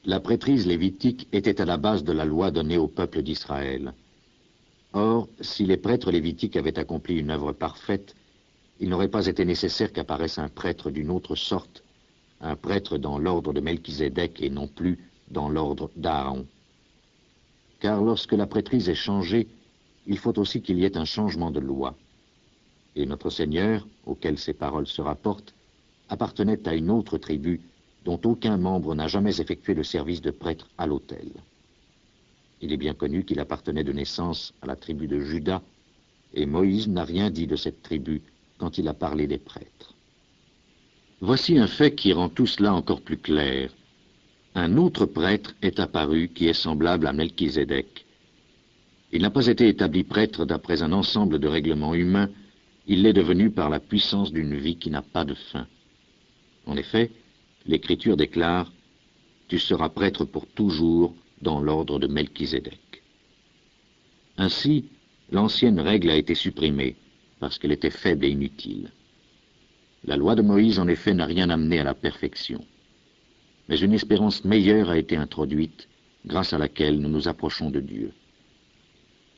La prêtrise lévitique était à la base de la loi donnée au peuple d'Israël. Or, si les prêtres lévitiques avaient accompli une œuvre parfaite, il n'aurait pas été nécessaire qu'apparaisse un prêtre d'une autre sorte, un prêtre dans l'ordre de Melchizedek et non plus dans l'ordre d'Aaron. Car lorsque la prêtrise est changée, il faut aussi qu'il y ait un changement de loi. Et notre Seigneur, auquel ces paroles se rapportent, appartenait à une autre tribu dont aucun membre n'a jamais effectué le service de prêtre à l'autel. Il est bien connu qu'il appartenait de naissance à la tribu de Juda, et Moïse n'a rien dit de cette tribu quand il a parlé des prêtres. Voici un fait qui rend tout cela encore plus clair. Un autre prêtre est apparu qui est semblable à Melchizedek. Il n'a pas été établi prêtre d'après un ensemble de règlements humains, il l'est devenu par la puissance d'une vie qui n'a pas de fin. En effet, l'Écriture déclare « Tu seras prêtre pour toujours dans l'ordre de Melchizedek ». Ainsi, l'ancienne règle a été supprimée, parce qu'elle était faible et inutile. La loi de Moïse, en effet, n'a rien amené à la perfection. Mais une espérance meilleure a été introduite, grâce à laquelle nous nous approchons de Dieu.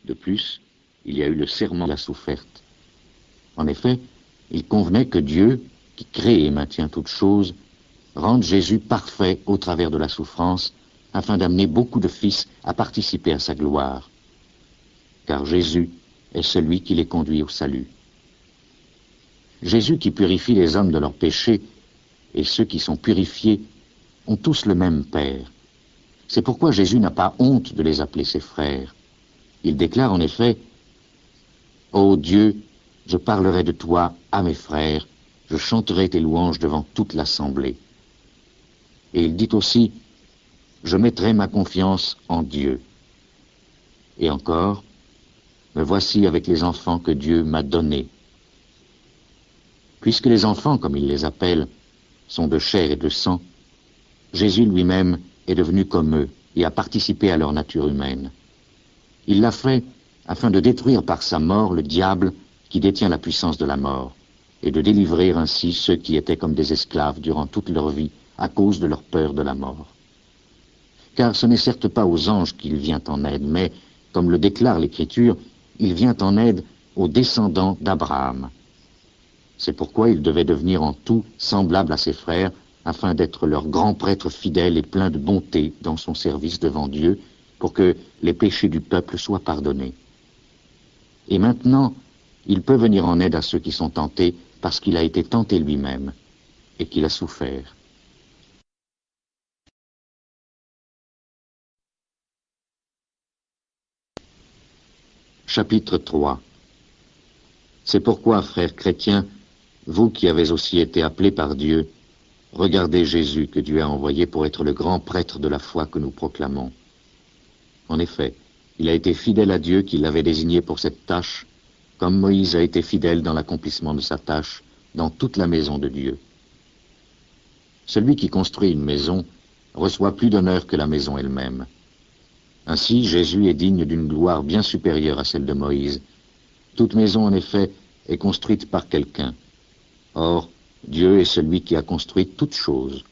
De plus, il y a eu le serment de la soufferte. En effet, il convenait que Dieu, qui crée et maintient toutes choses, rende Jésus parfait au travers de la souffrance, afin d'amener beaucoup de fils à participer à sa gloire. Car Jésus est celui qui les conduit au salut. Jésus qui purifie les hommes de leurs péchés, et ceux qui sont purifiés, ont tous le même Père. C'est pourquoi Jésus n'a pas honte de les appeler ses frères. Il déclare en effet « Ô Dieu, je parlerai de toi à mes frères, je chanterai tes louanges devant toute l'assemblée. » Et il dit aussi « Je mettrai ma confiance en Dieu. » Et encore « Me voici avec les enfants que Dieu m'a donnés. » Puisque les enfants, comme il les appelle, sont de chair et de sang, Jésus lui-même est devenu comme eux et a participé à leur nature humaine. Il l'a fait afin de détruire par sa mort le diable qui détient la puissance de la mort, et de délivrer ainsi ceux qui étaient comme des esclaves durant toute leur vie à cause de leur peur de la mort. Car ce n'est certes pas aux anges qu'il vient en aide, mais, comme le déclare l'Écriture, il vient en aide aux descendants d'Abraham. C'est pourquoi il devait devenir en tout semblable à ses frères, afin d'être leur grand prêtre fidèle et plein de bonté dans son service devant Dieu, pour que les péchés du peuple soient pardonnés. Et maintenant, il peut venir en aide à ceux qui sont tentés parce qu'il a été tenté lui-même et qu'il a souffert. Chapitre 3. C'est pourquoi, frères chrétiens, vous qui avez aussi été appelés par Dieu, regardez Jésus que Dieu a envoyé pour être le grand prêtre de la foi que nous proclamons. En effet, il a été fidèle à Dieu qui l'avait désigné pour cette tâche, comme Moïse a été fidèle dans l'accomplissement de sa tâche dans toute la maison de Dieu. Celui qui construit une maison reçoit plus d'honneur que la maison elle-même. Ainsi, Jésus est digne d'une gloire bien supérieure à celle de Moïse. Toute maison, en effet, est construite par quelqu'un. Or, Dieu est celui qui a construit toutes choses.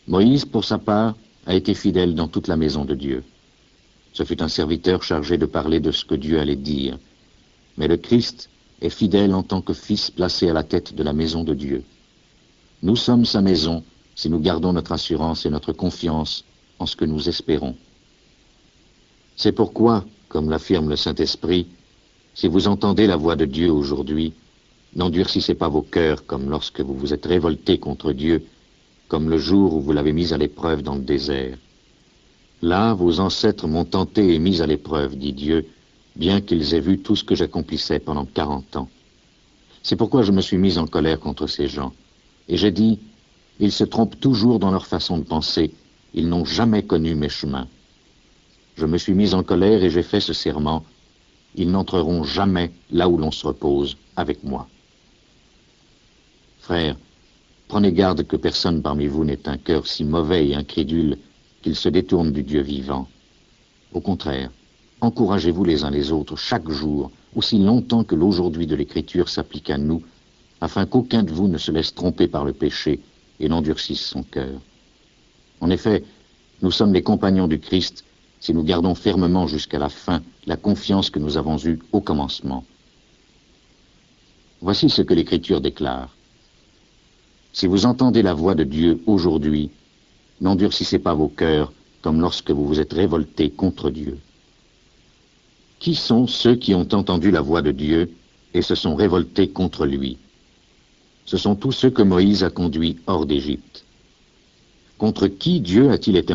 Moïse, pour sa part, a été fidèle dans toute la maison de Dieu. Ce fut un serviteur chargé de parler de ce que Dieu allait dire. Mais le Christ est fidèle en tant que fils placé à la tête de la maison de Dieu. Nous sommes sa maison si nous gardons notre assurance et notre confiance en ce que nous espérons. C'est pourquoi, comme l'affirme le Saint-Esprit, si vous entendez la voix de Dieu aujourd'hui, n'endurcissez pas vos cœurs comme lorsque vous vous êtes révoltés contre Dieu, comme le jour où vous l'avez mis à l'épreuve dans le désert. Là, vos ancêtres m'ont tenté et mis à l'épreuve, dit Dieu, bien qu'ils aient vu tout ce que j'accomplissais pendant 40 ans. C'est pourquoi je me suis mis en colère contre ces gens. Et j'ai dit, ils se trompent toujours dans leur façon de penser, ils n'ont jamais connu mes chemins. Je me suis mis en colère et j'ai fait ce serment, ils n'entreront jamais là où l'on se repose avec moi. Frères, prenez garde que personne parmi vous n'ait un cœur si mauvais et incrédule qu'il se détourne du Dieu vivant. Au contraire, encouragez-vous les uns les autres chaque jour, aussi longtemps que l'aujourd'hui de l'Écriture s'applique à nous, afin qu'aucun de vous ne se laisse tromper par le péché et n'endurcisse son cœur. En effet, nous sommes les compagnons du Christ si nous gardons fermement jusqu'à la fin la confiance que nous avons eue au commencement. Voici ce que l'Écriture déclare. Si vous entendez la voix de Dieu aujourd'hui, n'endurcissez pas vos cœurs comme lorsque vous vous êtes révoltés contre Dieu. Qui sont ceux qui ont entendu la voix de Dieu et se sont révoltés contre lui? Ce sont tous ceux que Moïse a conduits hors d'Égypte. Contre qui Dieu a-t-il été